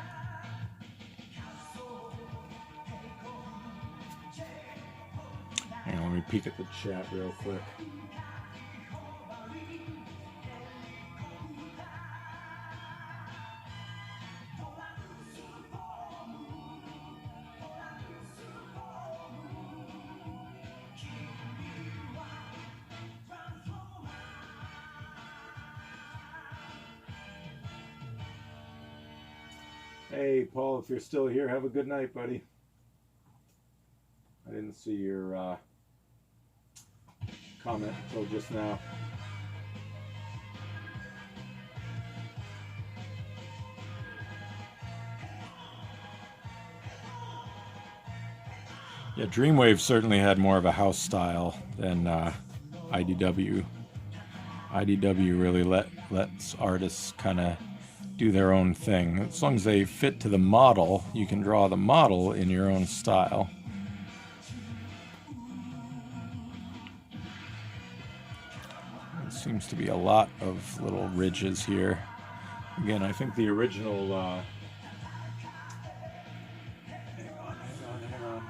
Hang on, let me peek at the chat real quick. Hey, Paul, if you're still here, have a good night, buddy. I didn't see your comment until just now. Yeah, Dreamwave certainly had more of a house style than IDW. IDW really lets artists kind of do their own thing. As long as they fit to the model, you can draw the model in your own style. There seems to be a lot of little ridges here. Again, I think the original... hang on.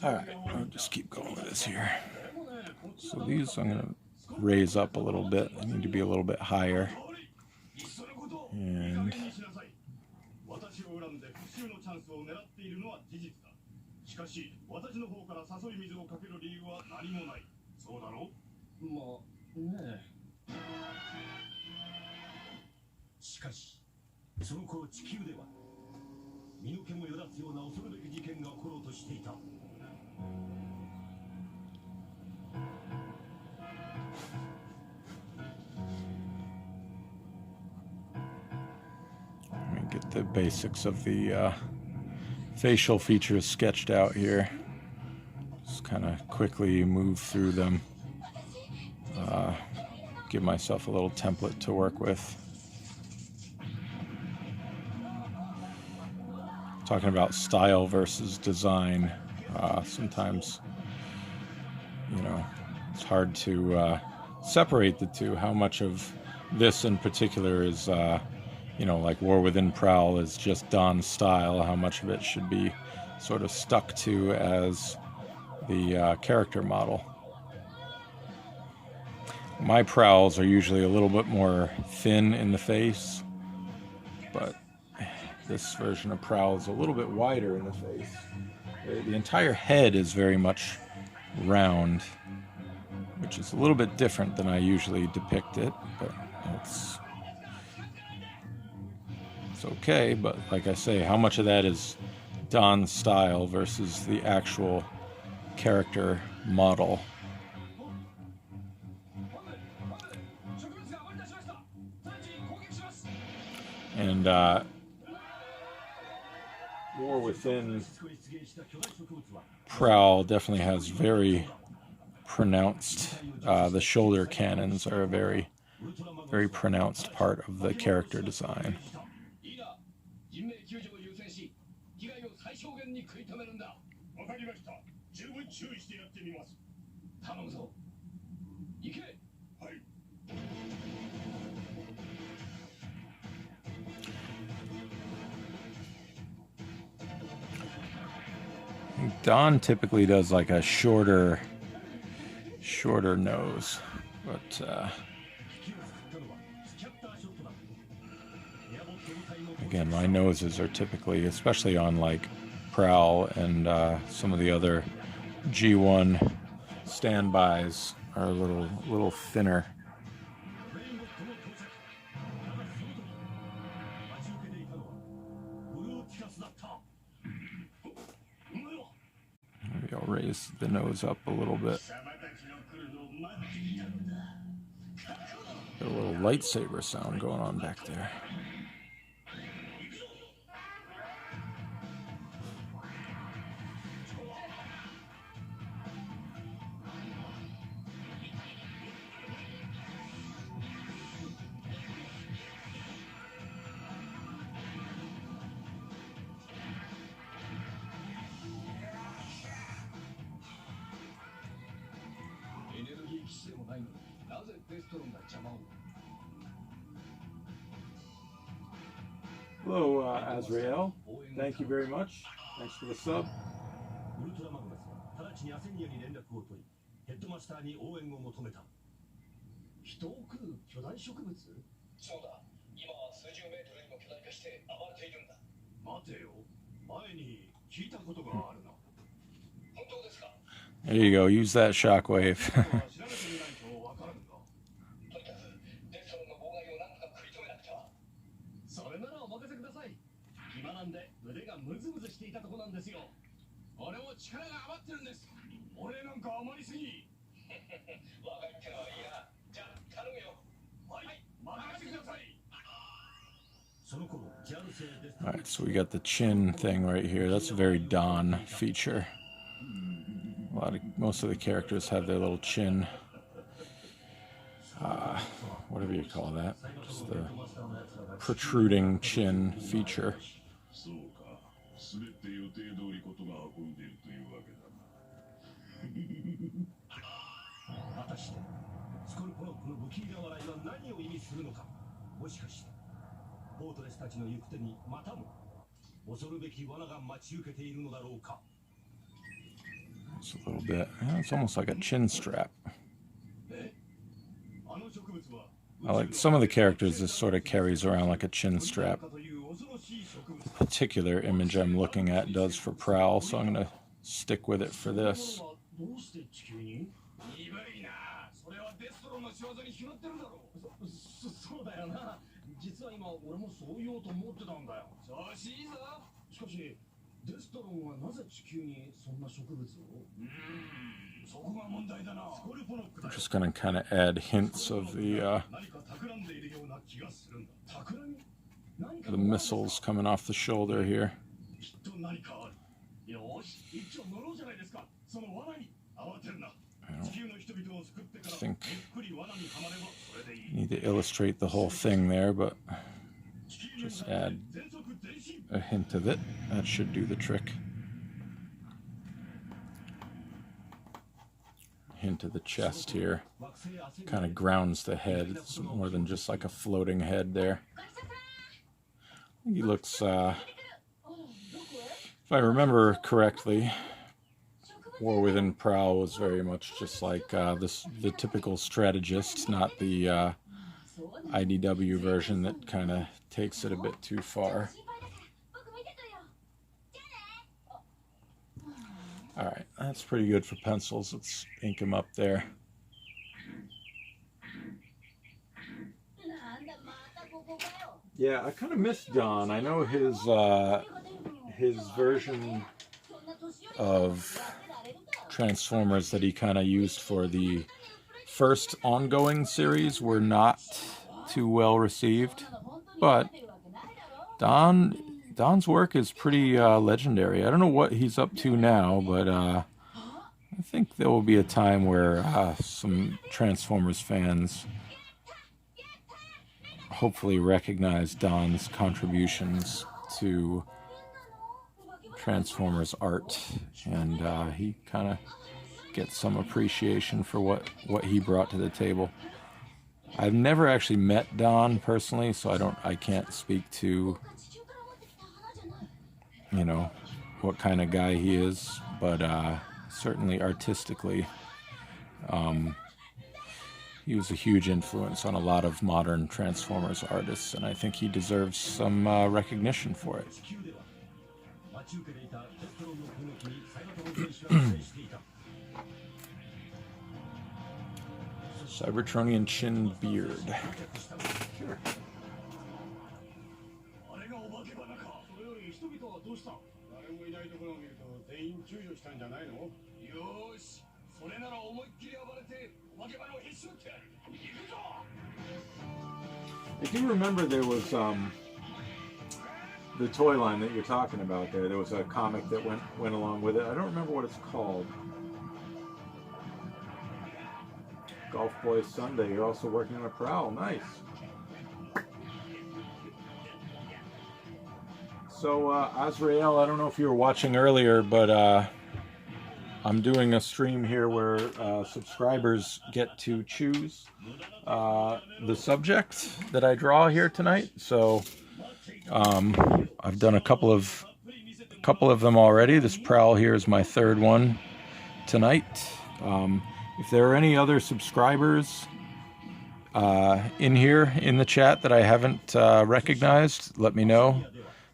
Alright, I'll just keep going with this here. So these I'm going to raise up a little bit. They need to be a little bit higher. And let me get the basics of the facial features sketched out here. Just kind of quickly move through them. Give myself a little template to work with. Talking about style versus design. Sometimes, you know, it's hard to separate the two. How much of this in particular is, you know, like War Within Prowl is just Don's style. How much of it should be sort of stuck to as the character model. My Prowls are usually a little bit more thin in the face, but this version of Prowl is a little bit wider in the face. The entire head is very much round, which is a little bit different than I usually depict it, but it's okay. But like I say, how much of that is Don's style versus the actual character model? And War Within Prowl definitely has very pronounced, the shoulder cannons are a very, very pronounced part of the character design. Don typically does like a shorter nose, but again, my noses are typically, especially on like Prowl and some of the other G1 standbys, are a little thinner. Maybe I'll raise the nose up a little bit. Got a little lightsaber sound going on back there. Hello, Azrael. Thank you very much. Thanks for the sub. There you go. Use that shockwave. Alright, so we got the chin thing right here. That's a very Don feature. Most of the characters have their little chin whatever you call that, just the protruding chin feature. そうか。すべて予定通りことが運んでいるというわけだな。果たしてスコルポロックの不気味な笑いは何を意味するのか。もしかしてフォートレスたちの行く手にまたも恐るべき罠が待ち受けているのだろうか。 It's a little bit, yeah, it's almost like a chin strap. I like some of the characters, this sort of carries around like a chin strap. The particular image I'm looking at does for Prowl, so I'm going to stick with it for this. そうだよな。実は今俺もそう言おうと思ってたんだよ。調子いいぞ。しかしデストロンはなぜ地球にそんな植物を？そこが問題だな。スコルポノックだ。I'm just going to kind of add hints of the missiles coming off the shoulder here. きっと何かある。よし、一応乗ろうじゃないですか。その罠に慌てるな。 I think you need to illustrate the whole thing there, but just add a hint of it. That should do the trick. Hint of the chest here. Kind of grounds the head. It's more than just like a floating head there. He looks, if I remember correctly, War Within Prowl was very much just like the typical strategist, not the IDW version that kind of takes it a bit too far. Alright, that's pretty good for pencils. Let's ink him up there. Yeah, I kind of miss Don. I know his version of Transformers that he kind of used for the first ongoing series were not too well received, but Don's work is pretty legendary. I don't know what he's up to now, but I think there will be a time where some Transformers fans hopefully recognize Don's contributions to Transformers art, and he kind of gets some appreciation for what he brought to the table. I've never actually met Don personally, so I can't speak to, you know, what kind of guy he is, but certainly artistically, he was a huge influence on a lot of modern Transformers artists, and I think he deserves some recognition for it. Cybertronian chin beard. Sure. I do remember there was the toy line that you're talking about there. There was a comic that went along with it. I don't remember what it's called. Golf Boy Sunday. You're also working on a Prowl. Nice. So Azrael, I don't know if you were watching earlier, but I'm doing a stream here where subscribers get to choose the subject that I draw here tonight. So I've done a couple of them already. This Prowl here is my third one tonight. If there are any other subscribers in here in the chat that I haven't recognized, let me know.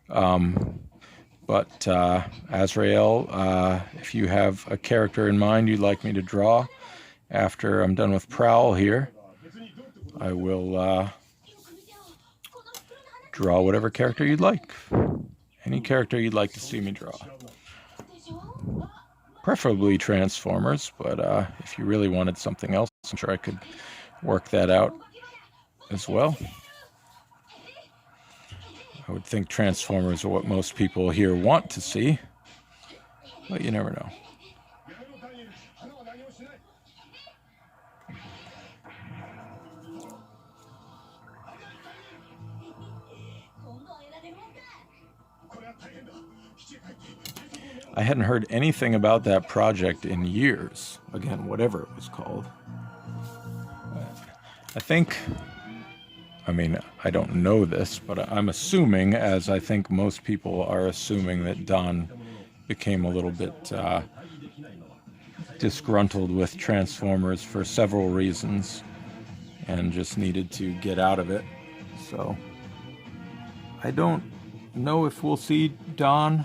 But Azrael, if you have a character in mind you'd like me to draw after I'm done with Prowl here, I will draw whatever character you'd like. Any character you'd like to see me draw. Preferably Transformers, but if you really wanted something else, I'm sure I could work that out as well. I would think Transformers are what most people here want to see, but you never know. I hadn't heard anything about that project in years. Again, whatever it was called. I think, I mean, I don't know this, but I'm assuming, as I think most people are assuming, that Don became a little bit disgruntled with Transformers for several reasons and just needed to get out of it. So I don't know if we'll see Don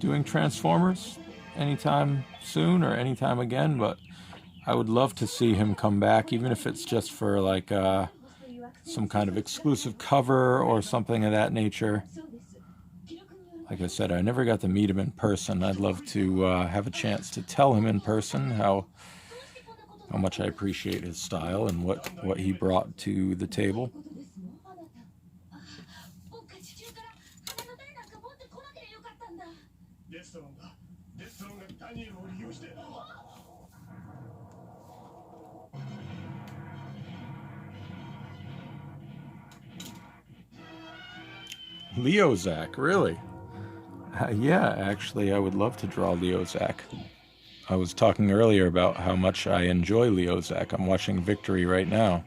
doing Transformers anytime soon or anytime again, but I would love to see him come back, even if it's just for like some kind of exclusive cover or something of that nature. Like I said, I never got to meet him in person. I'd love to have a chance to tell him in person how much I appreciate his style and what he brought to the table. Leozack, really? Yeah, actually, I would love to draw Leozack. I was talking earlier about how much I enjoy Leozack. I'm watching Victory right now,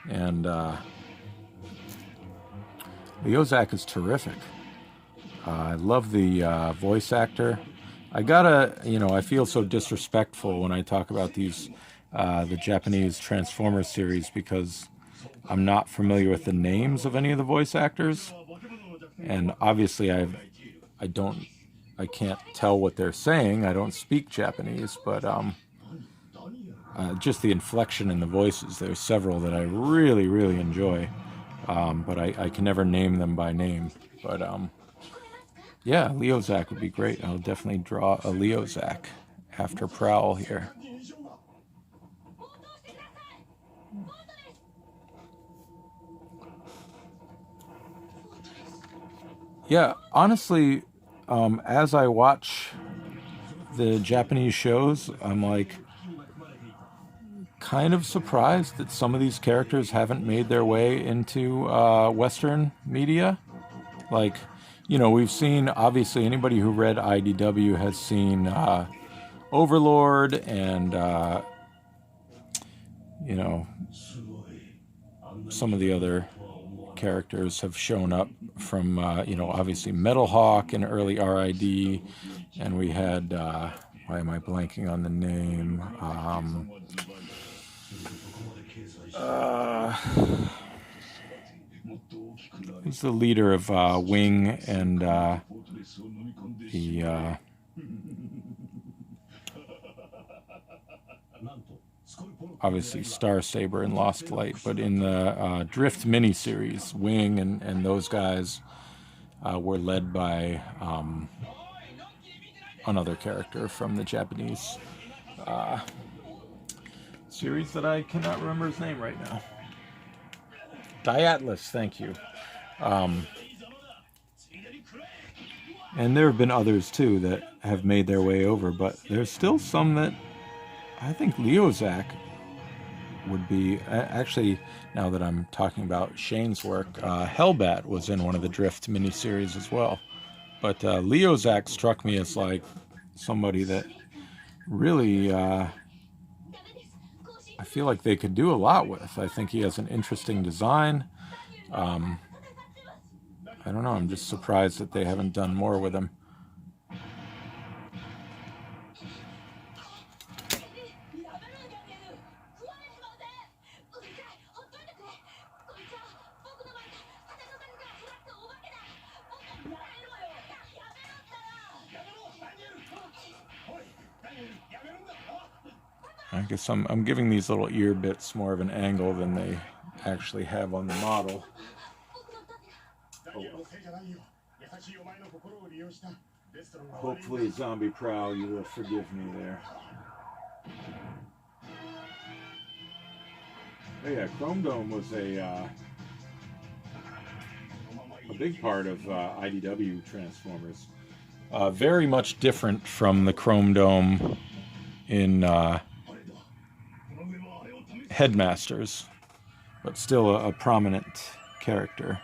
and Leozack is terrific. I love the voice actor. I gotta, I feel so disrespectful when I talk about these, the Japanese Transformers series, because I'm not familiar with the names of any of the voice actors, and obviously I can't tell what they're saying. I don't speak Japanese, but just the inflection in the voices. There's several that I really, really enjoy, but I can never name them by name. But yeah, Leozack would be great. I'll definitely draw a Leozack after Prowl here. Yeah, honestly, as I watch the Japanese shows, I'm like kind of surprised that some of these characters haven't made their way into Western media. Like, we've seen, obviously, anybody who read IDW has seen Overlord and, some of the other characters have shown up from, obviously Metal Hawk and early RID, and we had, why am I blanking on the name? He's the leader of Wing and the obviously Star Saber and Lost Light, but in the Drift miniseries, Wing and those guys were led by another character from the Japanese series that I cannot remember his name right now. Diatlas, thank you. And there have been others too that have made their way over, but there's still some that I think Leozack would be. Actually, now that I'm talking about Shane's work, Hellbat was in one of the Drift miniseries as well. But Leozack struck me as like somebody that really I feel like they could do a lot with. I think he has an interesting design. I don't know, I'm just surprised that they haven't done more with him. I guess I'm giving these little ear bits more of an angle than they actually have on the model. Oh. Hopefully, Zombie Prowl, you will forgive me there. Oh yeah, Chrome Dome was a big part of IDW Transformers. Very much different from the Chrome Dome in Headmasters, but still a prominent character.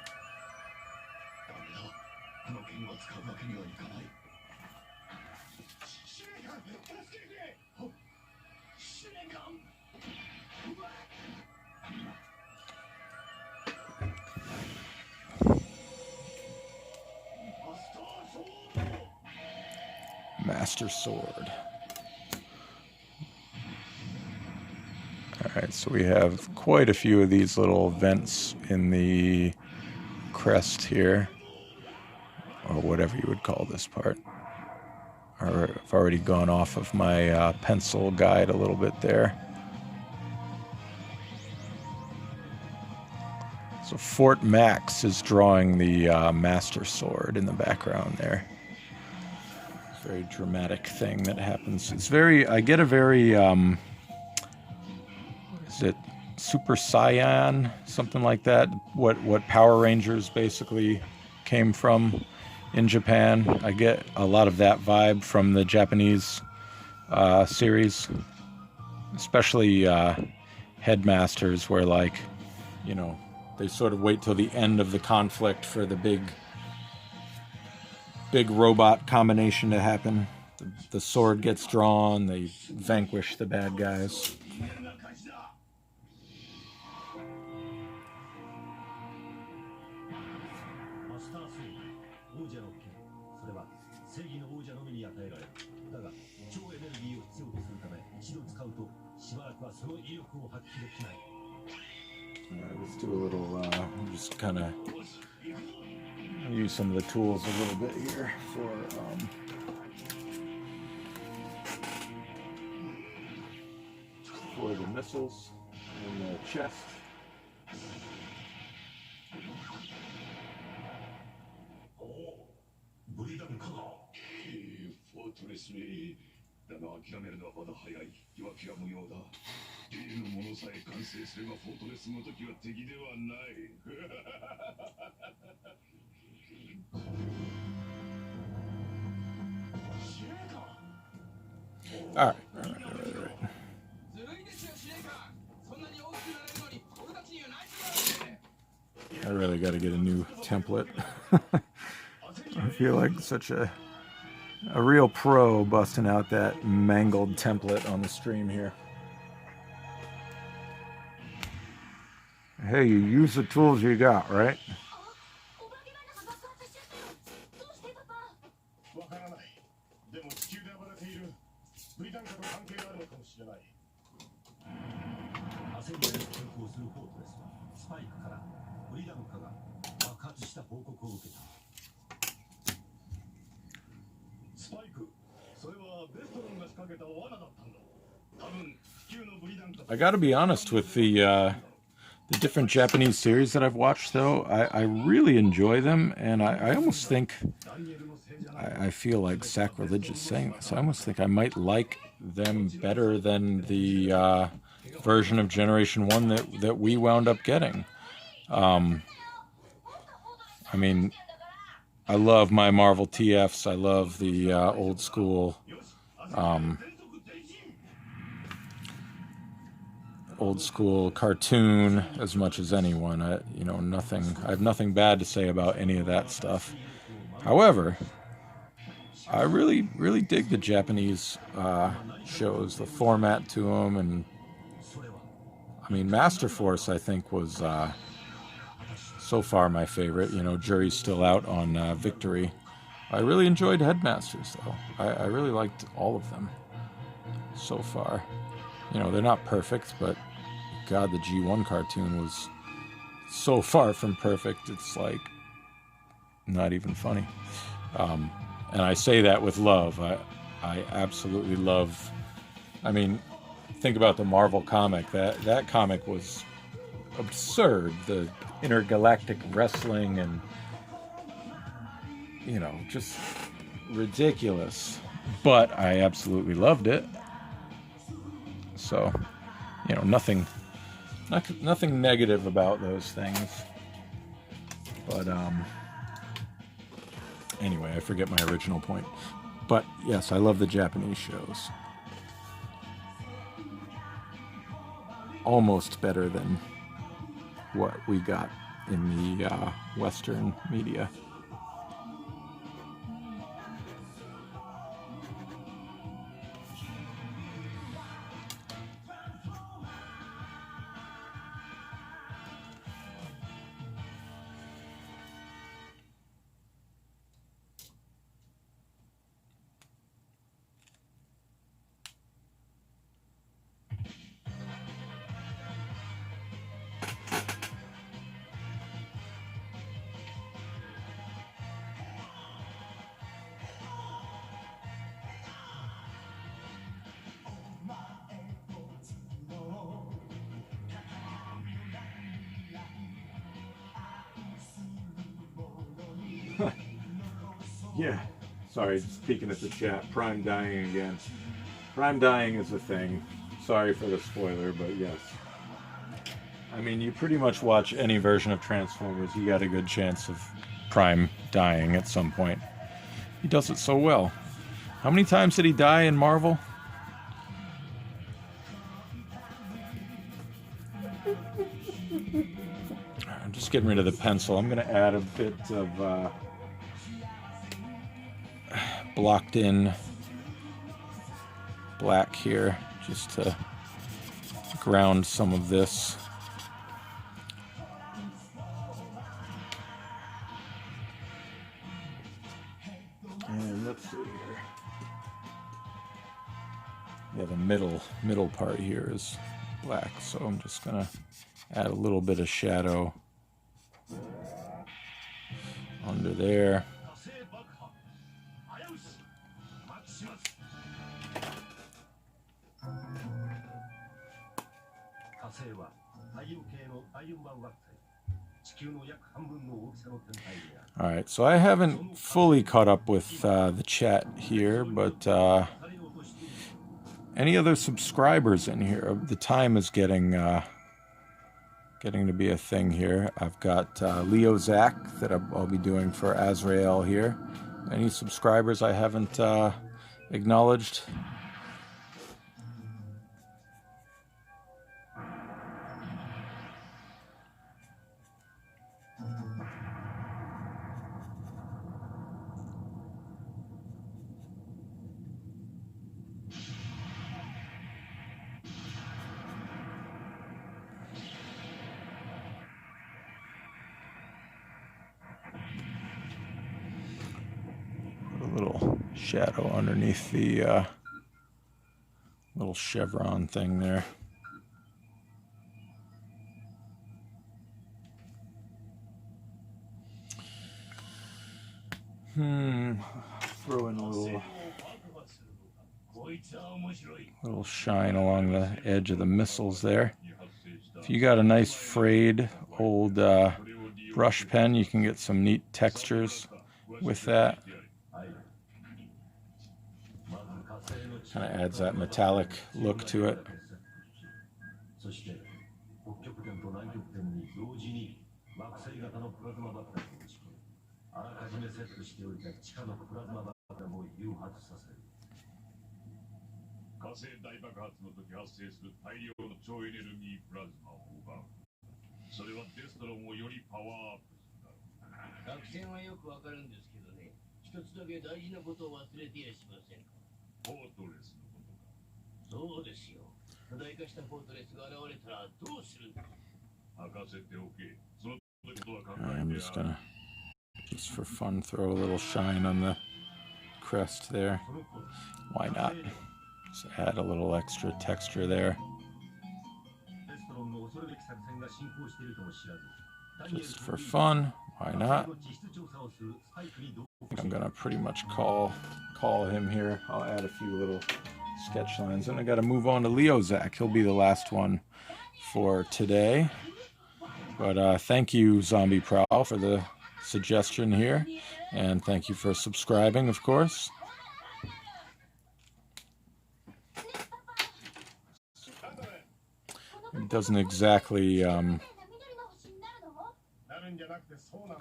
Master Sword. Alright, so we have quite a few of these little vents in the crest here, or whatever you would call this part. I've already gone off of my pencil guide a little bit there. So Fort Max is drawing the Master Sword in the background there. Very dramatic thing that happens. It's very, I get a very, is it Super Saiyan, something like that? What Power Rangers basically came from in Japan. I get a lot of that vibe from the Japanese series, especially Headmasters, where, like, you know, they sort of wait till the end of the conflict for the big robot combination to happen. The sword gets drawn, they vanquish the bad guys. Let's do a little, just kind of use some of the tools a little bit here for the missiles and the chest. All right. I really got to get a new template. I feel like such a real pro busting out that mangled template on the stream here. Hey, you use the tools you got, right? I gotta be honest with the different Japanese series that I've watched, though. I really enjoy them, and I almost think, I feel like sacrilegious saying this, I almost think I might like them better than the version of Generation 1 that we wound up getting. I mean, I love my Marvel TFs. I love the old school cartoon as much as anyone. I have nothing bad to say about any of that stuff. However, I really, really dig the Japanese shows, the format to them, and I mean, Master Force, I think, was so far my favorite. You know, jury's still out on Victory. I really enjoyed Headmasters, though. I really liked all of them so far. You know, they're not perfect, but God, the G1 cartoon was so far from perfect, it's like not even funny. And I say that with love. I absolutely love, I mean, think about the Marvel comic. That comic was absurd. The intergalactic wrestling and, you know, just ridiculous. But I absolutely loved it. So, you know, nothing negative about those things. But anyway, I forget my original point. But yes, I love the Japanese shows. Almost better than what we got in the Western media. Yeah. Sorry, just peeking at the chat. Prime dying again. Prime dying is a thing. Sorry for the spoiler, but yes. I mean, you pretty much watch any version of Transformers, you got a good chance of Prime dying at some point. He does it so well. How many times did he die in Marvel? I'm just getting rid of the pencil. I'm going to add a bit of blocked in black here just to ground some of this. And let's see here. Yeah, the middle part here is black, so I'm just gonna add a little bit of shadow under there. Alright, so I haven't fully caught up with the chat here, but any other subscribers in here? The time is getting to be a thing here. I've got Leozack that I'll be doing for Azrael here. Any subscribers I haven't acknowledged? Little shadow underneath the little chevron thing there. Throw in a little shine along the edge of the missiles there. If you got a nice frayed old brush pen, you can get some neat textures with that. Kind of adds that metallic look to it. I'm just gonna, just for fun, throw a little shine on the crest there. Why not? Just add a little extra texture there. Just for fun, why not? I think I'm gonna pretty much call him here. I'll add a few little sketch lines, and I gotta move on to Leozack. He'll be the last one for today. But thank you, Zombie Prowl, for the suggestion here, and thank you for subscribing, of course. It doesn't exactly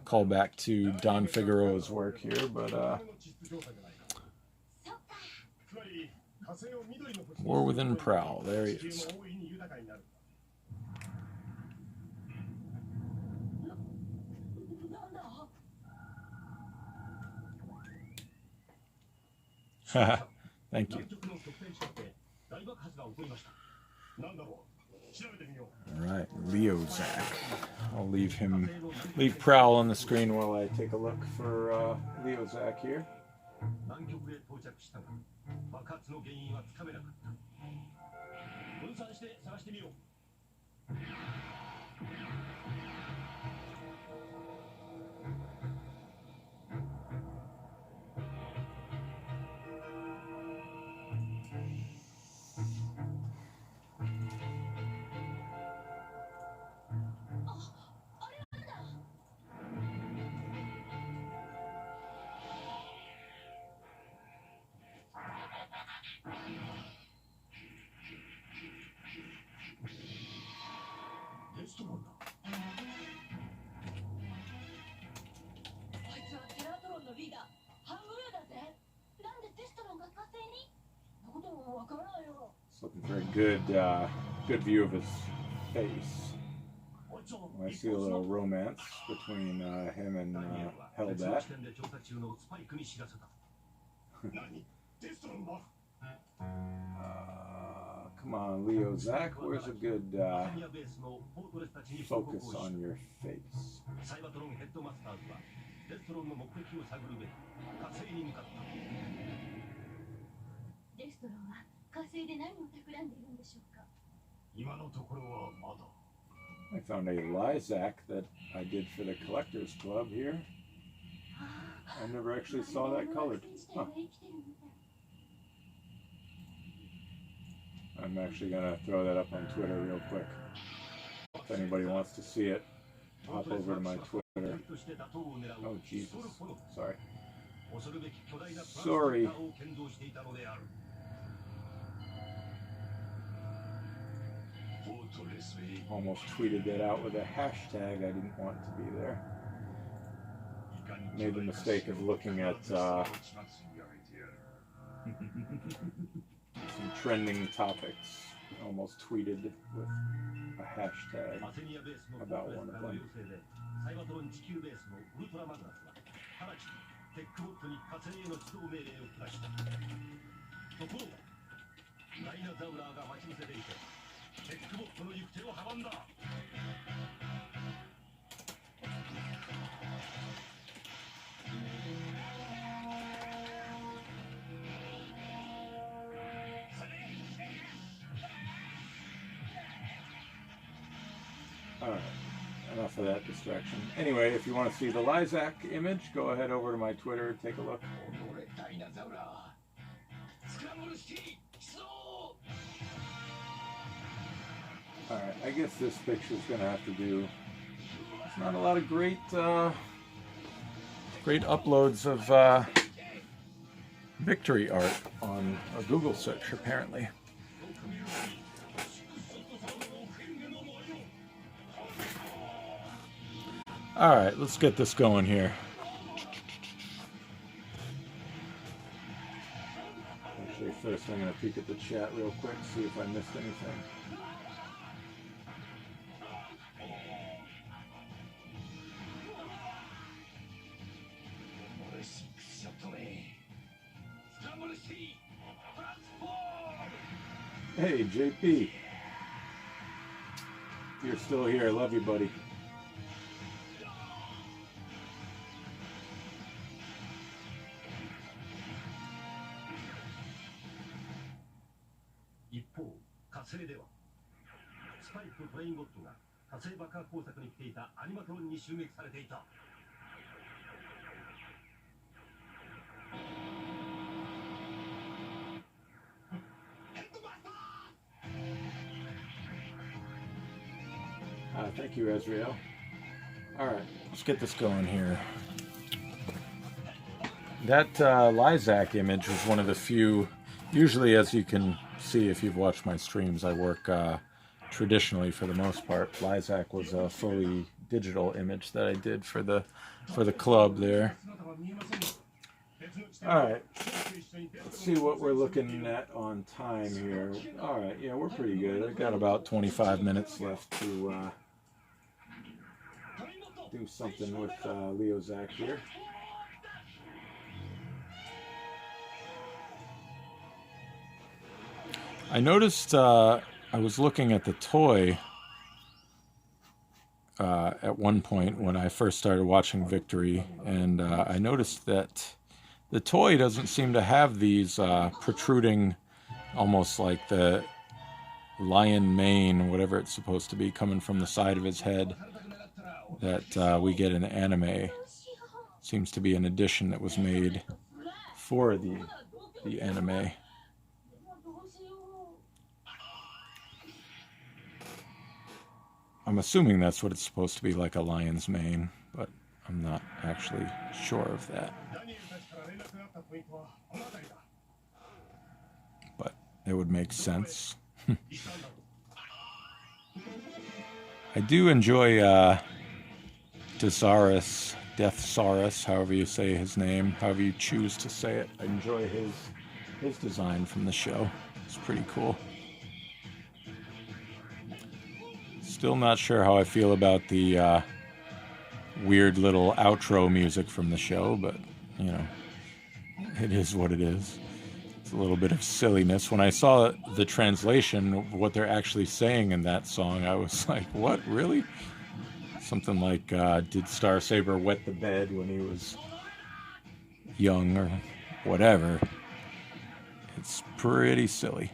call back to Don Figueroa's work here, but War Within Prowl, there he is. Thank you. Alright, Leozack. I'll leave Prowl on the screen while I take a look for Leozack here. It's looking for a good, good view of his face. I see a little romance between him and Hellbat. Come on, Leozack, where's a good focus on your face? I found a Leozack that I did for the Collectors Club here. I never actually saw that colored. Huh. I'm actually going to throw that up on Twitter real quick. If anybody wants to see it, hop over to my Twitter. Oh, Jesus. Sorry. Sorry. Almost tweeted that out with a hashtag. I didn't want to be there. Made the mistake of looking at some trending topics. Almost tweeted with a hashtag about one of them. Alright, enough of that distraction. Anyway, if you want to see the Leozack image, go ahead over to my Twitter, take a look. Alright, I guess this picture's going to have to do. There's not a lot of great uploads of victory art on a Google search, apparently. Alright, let's get this going here. Actually, first I'm going to peek at the chat real quick, see if I missed anything. Hey, JP. You're still here. I love you, buddy. Thank you, Ezreal. Alright, let's get this going here. That Leozack image was one of the few. Usually, as you can see if you've watched my streams, I work traditionally for the most part. Leozack was a fully digital image that I did for the club there. Alright, let's see what we're looking at on time here. Alright, yeah, we're pretty good. I've got about 25 minutes left to do something with Leozack here. I noticed I was looking at the toy at one point when I first started watching Victory, and I noticed that the toy doesn't seem to have these protruding, almost like the lion mane, whatever it's supposed to be, coming from the side of his head that we get in the anime. Seems to be an addition that was made for the anime. I'm assuming that's what it's supposed to be, like a lion's mane, but I'm not actually sure of that. But it would make sense. I do enjoy Deathsaurus, however you say his name, however you choose to say it. I enjoy his his design from the show. It's pretty cool. Still not sure how I feel about the weird little outro music from the show, but you know, it is what it is. It's a little bit of silliness. When I saw the translation of what they're actually saying in that song, I was like, what, really? Something like, did Star Saber wet the bed when he was young or whatever. It's pretty silly.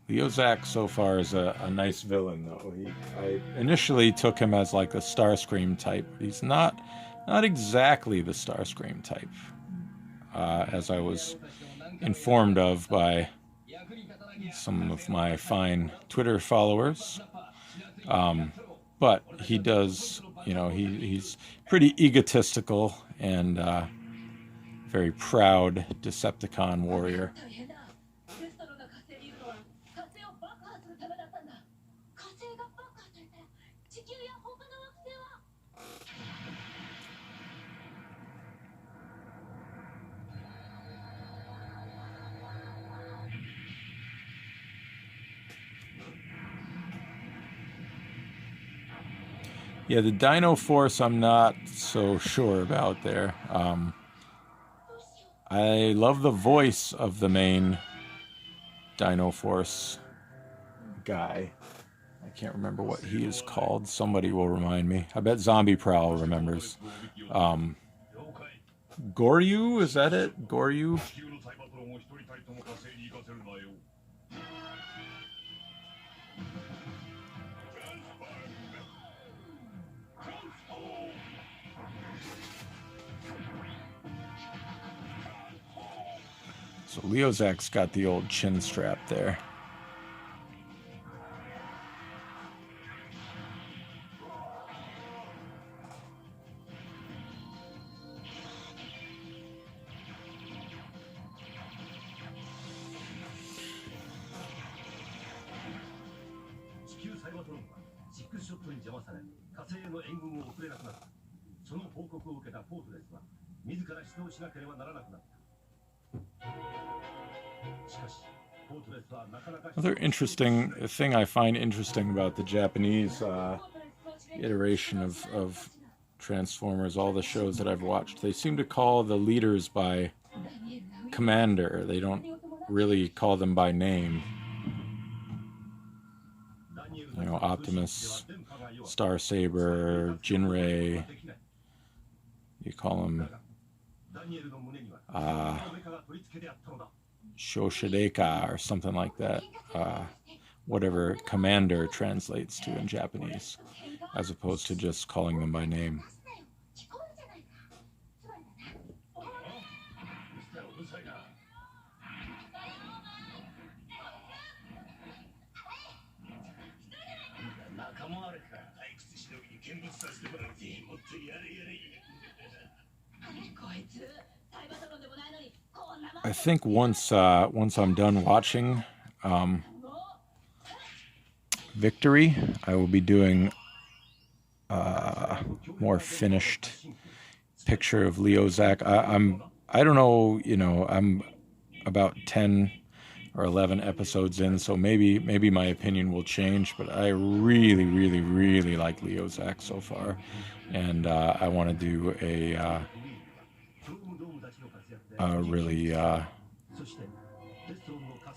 Leozack so far is a nice villain, though. I initially took him as like a Starscream type. He's not exactly the Starscream type, as I was informed of by some of my fine Twitter followers. But he does, you know, he's pretty egotistical and very proud Decepticon warrior. Yeah, the Dino Force I'm not so sure about there. I love the voice of the main Dino Force guy. I can't remember what he is called. Somebody will remind me. I bet Zombie Prowl remembers. Goryu, is that it? Goryu? So Leozack's got the old chin strap there. Another interesting thing I find interesting about the Japanese iteration of Transformers, all the shows that I've watched, they seem to call the leaders by commander. They don't really call them by name. You know, Optimus, Star Saber, Jinray. You call them Shoshideka or something like that. Whatever commander translates to in Japanese, as opposed to just calling them by name. I think once I'm done watching Victory, I will be doing more finished picture of Leozack. I don't know, you know, I'm about 10 or 11 episodes in, so maybe my opinion will change, but I really, really, really like Leozack so far, and I want to do a really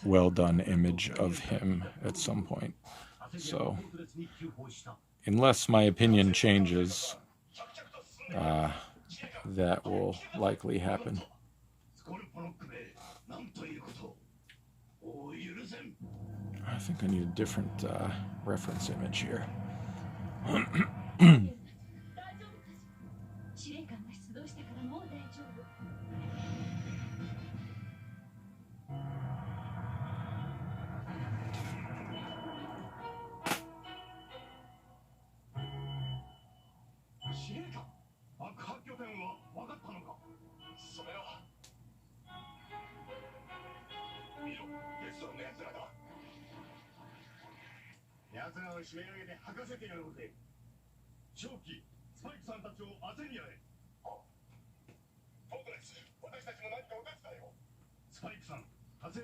well done image of him at some point. So unless my opinion changes, that will likely happen. I think I need a different reference image here.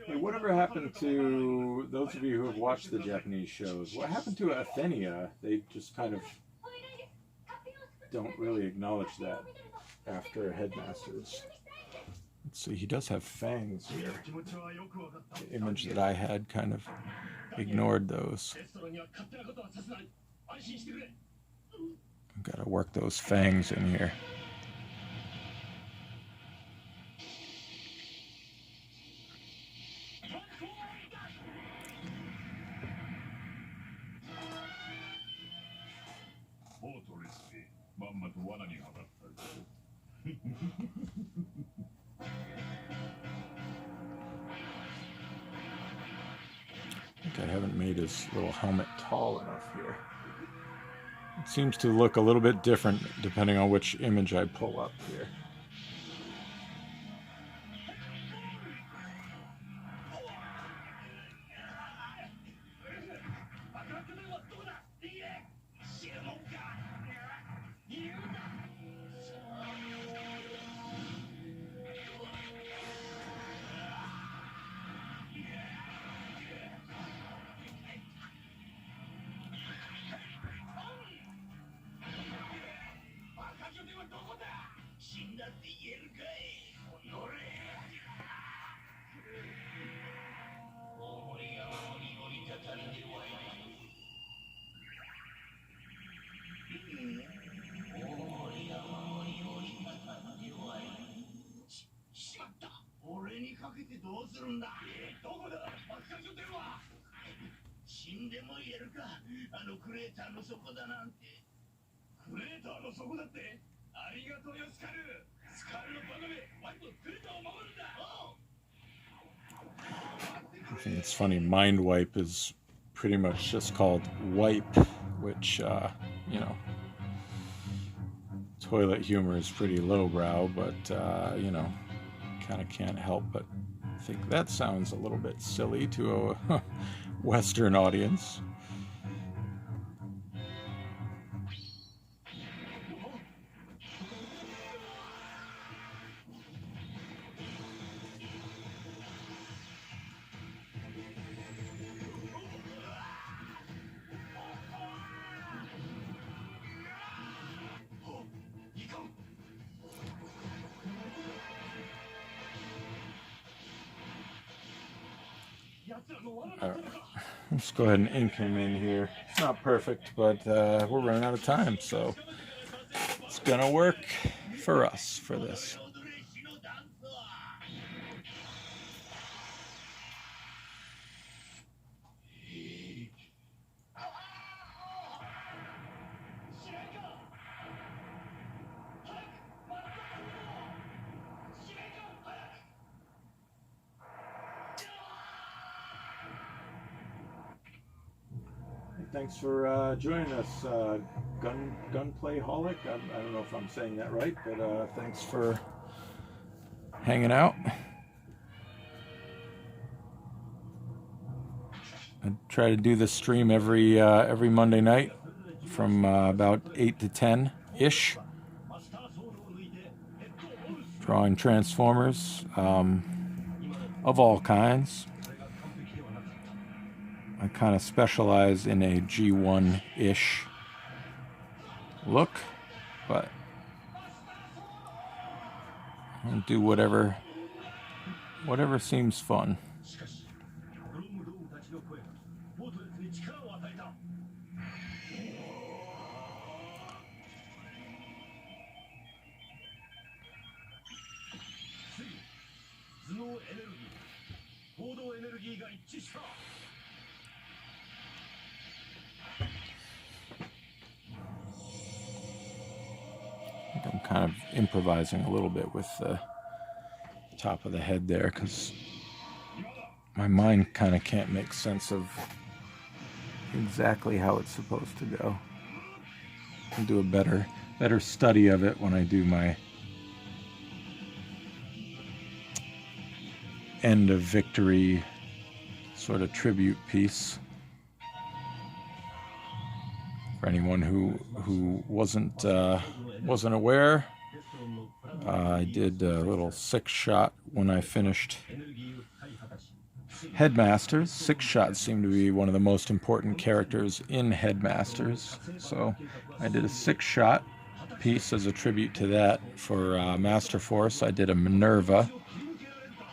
Hey, whatever happened to those of you who have watched the Japanese shows? What happened to Athenia? They just kind of don't really acknowledge that after Headmasters. Let's see, he does have fangs here. The image that I had kind of ignored those. I've got to work those fangs in here. I think I haven't made his little helmet tall enough here. It seems to look a little bit different depending on which image I pull up here. I think it's funny, Mind Wipe is pretty much just called Wipe, which, you know, toilet humor is pretty lowbrow, but, you know, kind of can't help but think that sounds a little bit silly to a Western audience. Let's go ahead and ink him in here. It's not perfect, but we're running out of time, so it's gonna work for us for this. Thanks for joining us, Gunplayholic. I don't know if I'm saying that right, but thanks for hanging out. I try to do this stream every Monday night from about 8 to 10-ish. Drawing Transformers of all kinds. I kind of specialize in a G1-ish look, but I'll do whatever seems fun. I'm kind of improvising a little bit with the top of the head there because my mind kind of can't make sense of exactly how it's supposed to go. I'll do a better study of it when I do my end of victory sort of tribute piece. For anyone who wasn't wasn't aware, I did a little 6-shot when I finished Headmasters. 6-shots seem to be one of the most important characters in Headmasters, so I did a 6-shot piece as a tribute to that. For Master Force, I did a Minerva,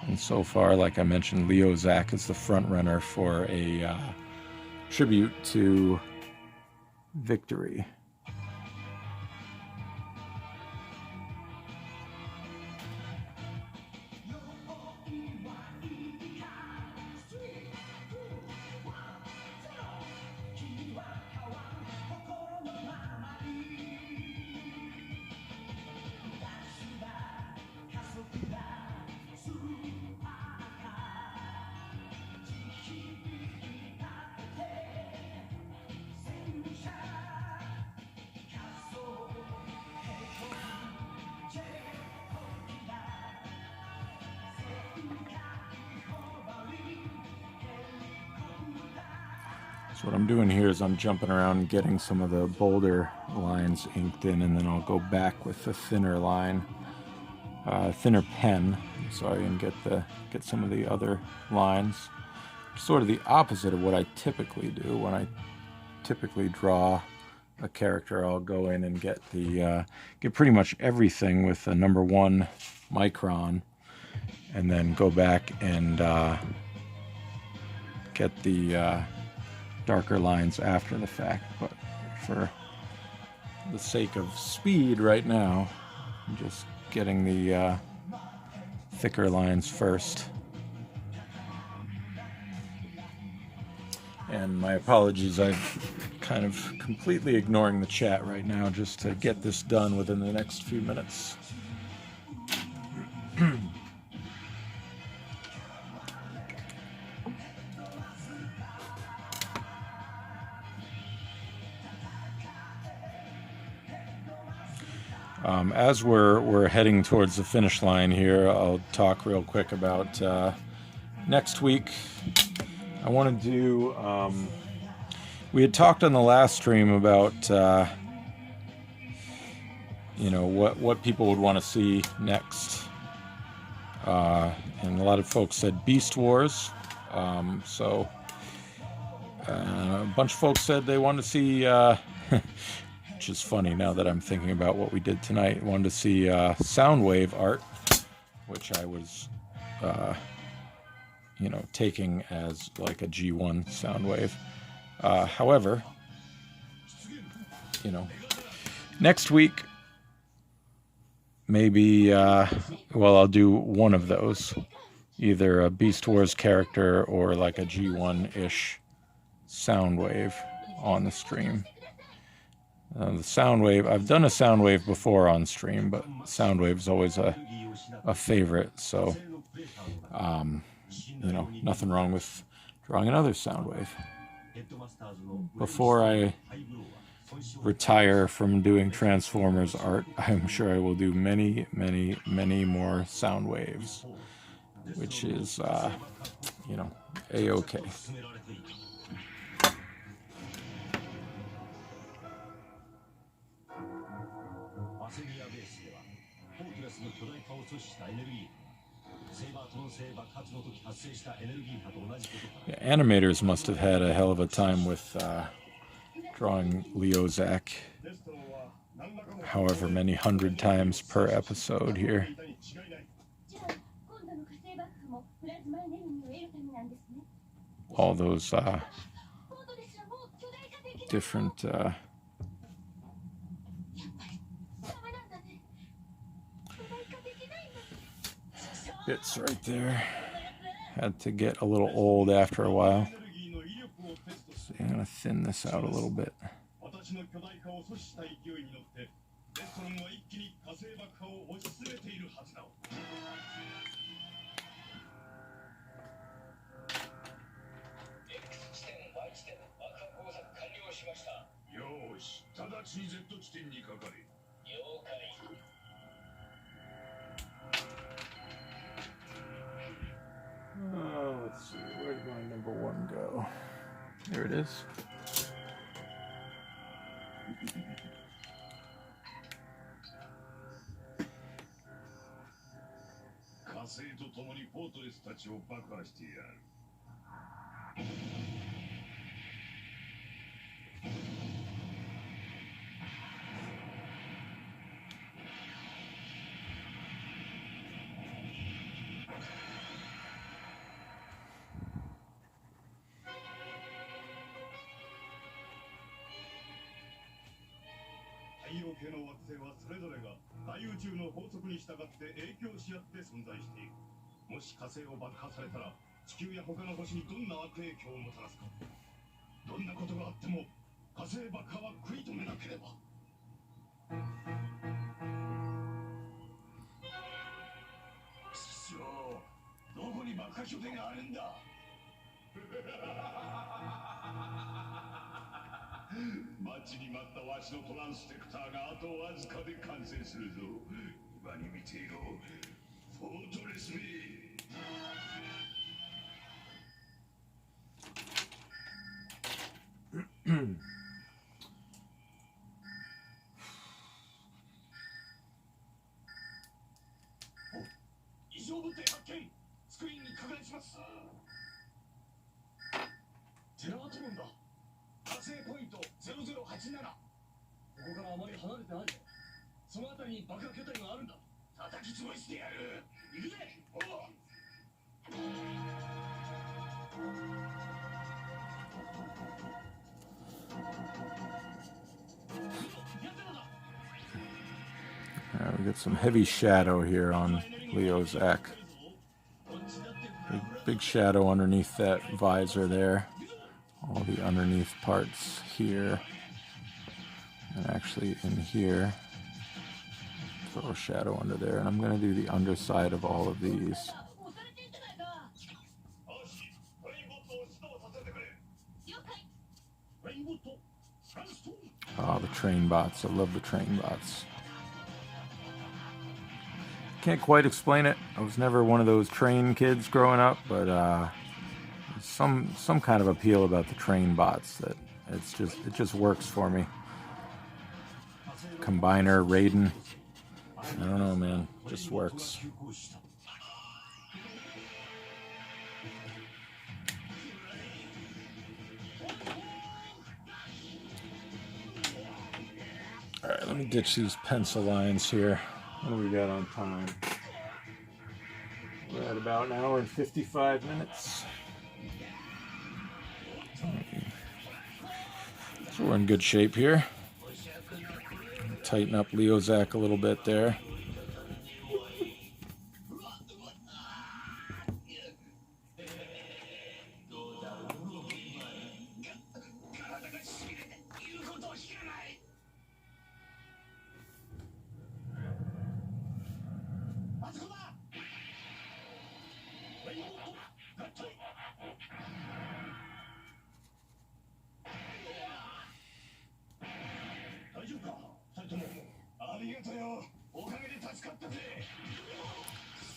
and so far, like I mentioned, Leozack is the front runner for a tribute to Victory. So what I'm doing here is I'm jumping around and getting some of the bolder lines inked in, and then I'll go back with the thinner line, thinner pen, so I can get some of the other lines. Sort of the opposite of what I typically do. When I typically draw a character, I'll go in and get pretty much everything with a number 1 micron, and then go back and get the darker lines after the fact. But for the sake of speed right now, I'm just getting the thicker lines first. And my apologies, I'm kind of completely ignoring the chat right now just to get this done within the next few minutes. As we're heading towards the finish line here, I'll talk real quick about next week. I want to do, we had talked on the last stream about, you know, what people would want to see next. And a lot of folks said Beast Wars. So a bunch of folks said they wanted to see, which is funny now that I'm thinking about what we did tonight, wanted to see Soundwave art, which I was, you know, taking as like a G1 Soundwave. However, you know, next week, maybe, well, I'll do one of those, either a Beast Wars character or like a G1-ish Soundwave on the stream. The Soundwave, I've done a Soundwave before on stream, but Soundwave's always a favorite, so, you know, nothing wrong with drawing another Soundwave. Before I retire from doing Transformers art, I'm sure I will do many, many, many more Soundwaves, which is, you know, A-okay. Yeah, animators must have had a hell of a time with drawing Leozack however many 100 times per episode here. All those different bits right there. Had to get a little old after a while. So I'm going to thin this out a little bit. Oh, let's see, where did my number 1 go? There it is. にフォートレスたちを爆破してやる。太陽系の惑星はそれぞれが大宇宙の法則に従って影響し合って存在している。もし火星を爆破されたら地球や他の星にどんな悪影響をもたらすか。どんなことがあっても火星爆破は食い止めなければ。師匠、どこに爆破拠点があるんだ。待ちに待ったわしのトランステクターがあとわずかで完成するぞ。今に見ていろ、フォートレスめ。異常物体発見。スクリーンに拡大します。テラワトロンだ。火星ポイント0087。ここからあまり離れてない。その辺りに爆破拠点があるんだ。叩き潰してやる。行くぜ。おう。We get some heavy shadow here on Leozack. Big shadow underneath that visor there. All the underneath parts here. And actually in here. Throw a shadow under there. And I'm going to do the underside of all of these. Oh, the train bots. I love the train bots. Can't quite explain it. I was never one of those train kids growing up, but some kind of appeal about the train bots that it just works for me. Combiner, Raiden. I don't know, man. Just works. Alright, let me ditch these pencil lines here. What do we got on time? We're at about an hour and 55 minutes. So we're in good shape here. Tighten up Leozack a little bit there.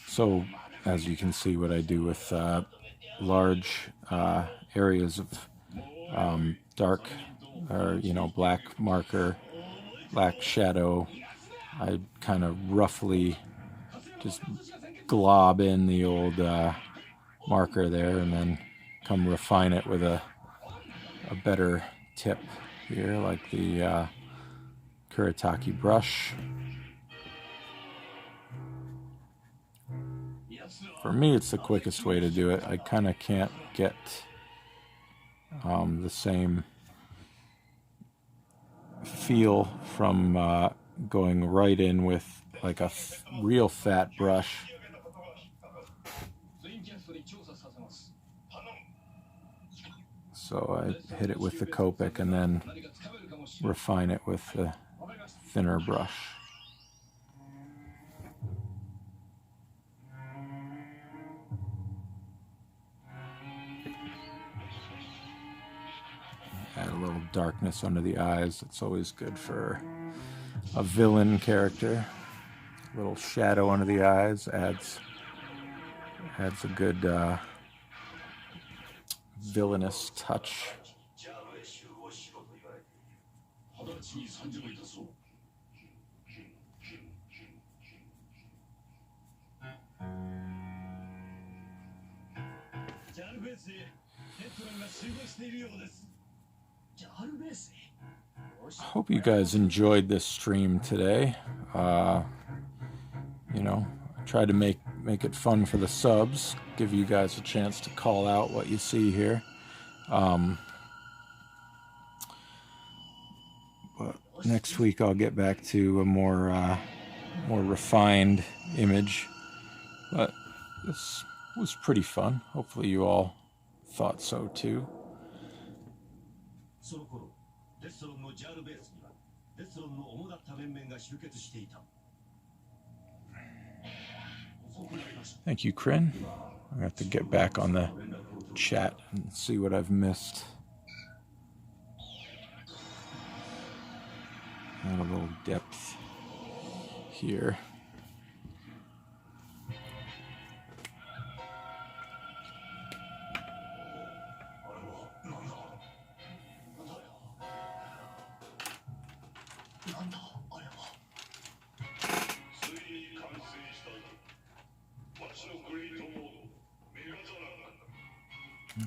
So, as you can see, what I do with large areas of dark or, black marker, black shadow, I kind of roughly just glob in the old marker there and then come refine it with a better tip here, like the Kuretake brush. For me, it's the quickest way to do it. I kind of can't get the same feel from going right in with like a real fat brush. So I hit it with the Copic and then refine it with the thinner brush. Add a little darkness under the eyes. It's always good for a villain character. A little shadow under the eyes adds a good villainous touch. Hope you guys enjoyed this stream today. You know, I tried to make it fun for the subs, give you guys a chance to call out what you see here. But next week I'll get back to a more refined image. But this was pretty fun. Hopefully you all thought so too. Thank you, Kryn. I have to get back on the chat and see what I've missed. Add a little depth here.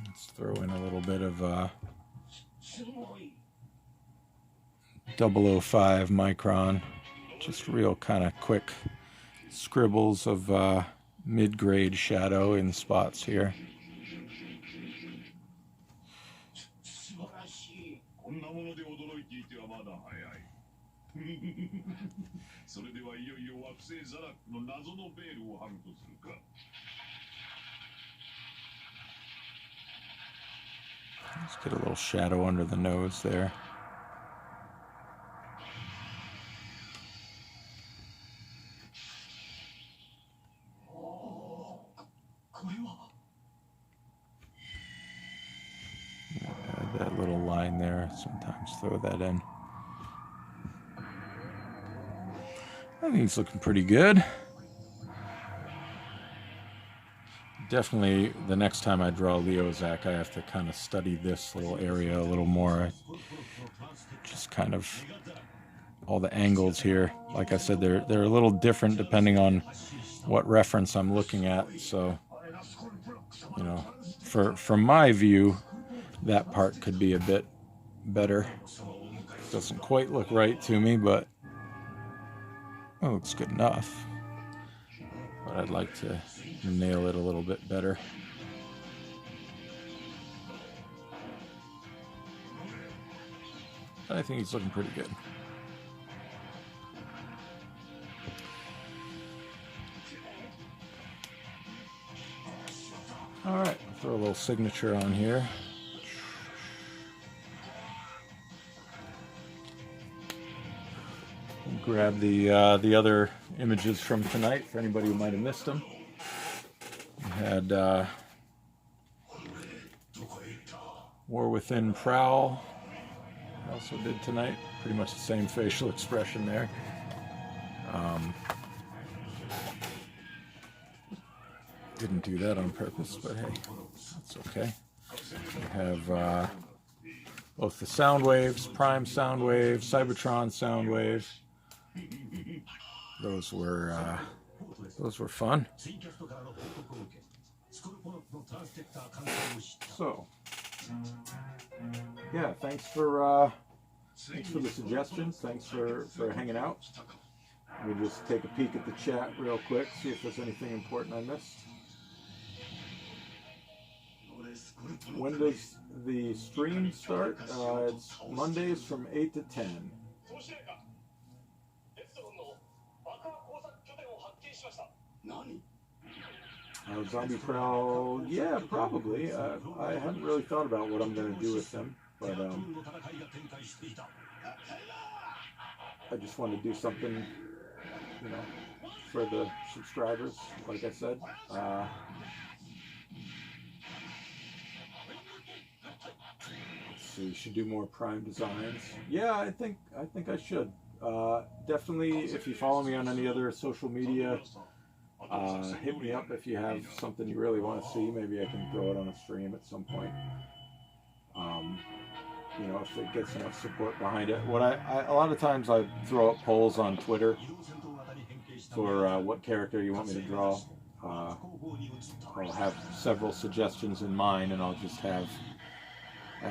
Let's throw in a little bit of 005 micron, just real kind of quick scribbles of mid-grade shadow in spots here. Let's get a little shadow under the nose there. Add that little line there, sometimes throw that in. I think he's looking pretty good. Definitely, the next time I draw Leozack, I have to kind of study this little area a little more. Just kind of all the angles here. Like I said, they're a little different depending on what reference I'm looking at. So, you know, from my view, that part could be a bit better. Doesn't quite look right to me, but it looks good enough. But I'd like to nail it a little bit better. I think he's looking pretty good. All right, throw a little signature on here. Grab the other images from tonight for anybody who might have missed them. We had War Within Prowl. I also did tonight. Pretty much the same facial expression there. Didn't do that on purpose, but hey, that's okay. We have both the Soundwaves, Prime Soundwave, Cybertron Soundwave. Those were fun. So, yeah, thanks for the suggestions. Thanks for hanging out. We'll just take a peek at the chat real quick, see if there's anything important I missed. When does the stream start? It's Mondays from 8 to 10. Zombie Prowl, yeah, probably. I haven't really thought about what I'm going to do with them, but I just want to do something, you know, for the subscribers, like I said. Let's see, you should do more Prime designs. Yeah, I think I should. Definitely, if you follow me on any other social media, hit me up if you have something you really want to see. Maybe I can throw it on a stream at some point. You know, if it gets enough support behind it. What a lot of times I throw up polls on Twitter for what character you want me to draw. I'll have several suggestions in mind, and I'll just have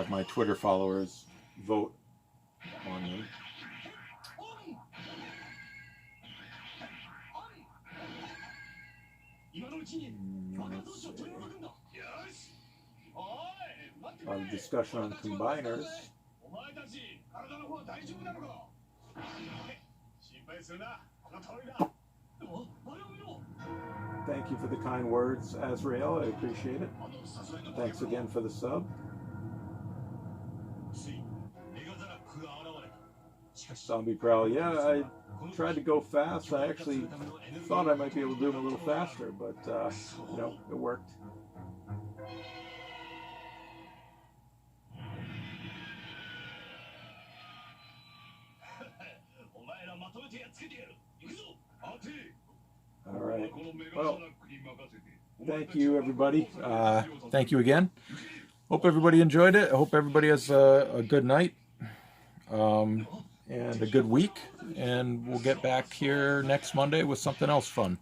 my Twitter followers vote on them. Discussion on combiners. Thank you for the kind words, Azrael. I appreciate it. Thanks again for the sub. Zombie Prowl. Yeah, I tried to go fast. I actually thought I might be able to do them a little faster, but you know, it worked. All right. Well, thank you, everybody. Thank you again. Hope everybody enjoyed it. I hope everybody has a good night and a good week. And we'll get back here next Monday with something else fun.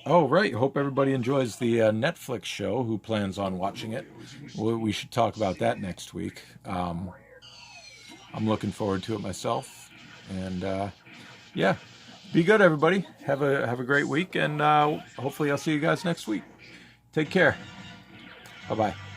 Oh, right. Hope everybody enjoys the Netflix show. Who plans on watching it? We should talk about that next week. I'm looking forward to it myself. And yeah. Be good, everybody. Have a great week, and hopefully I'll see you guys next week. Take care. Bye-bye.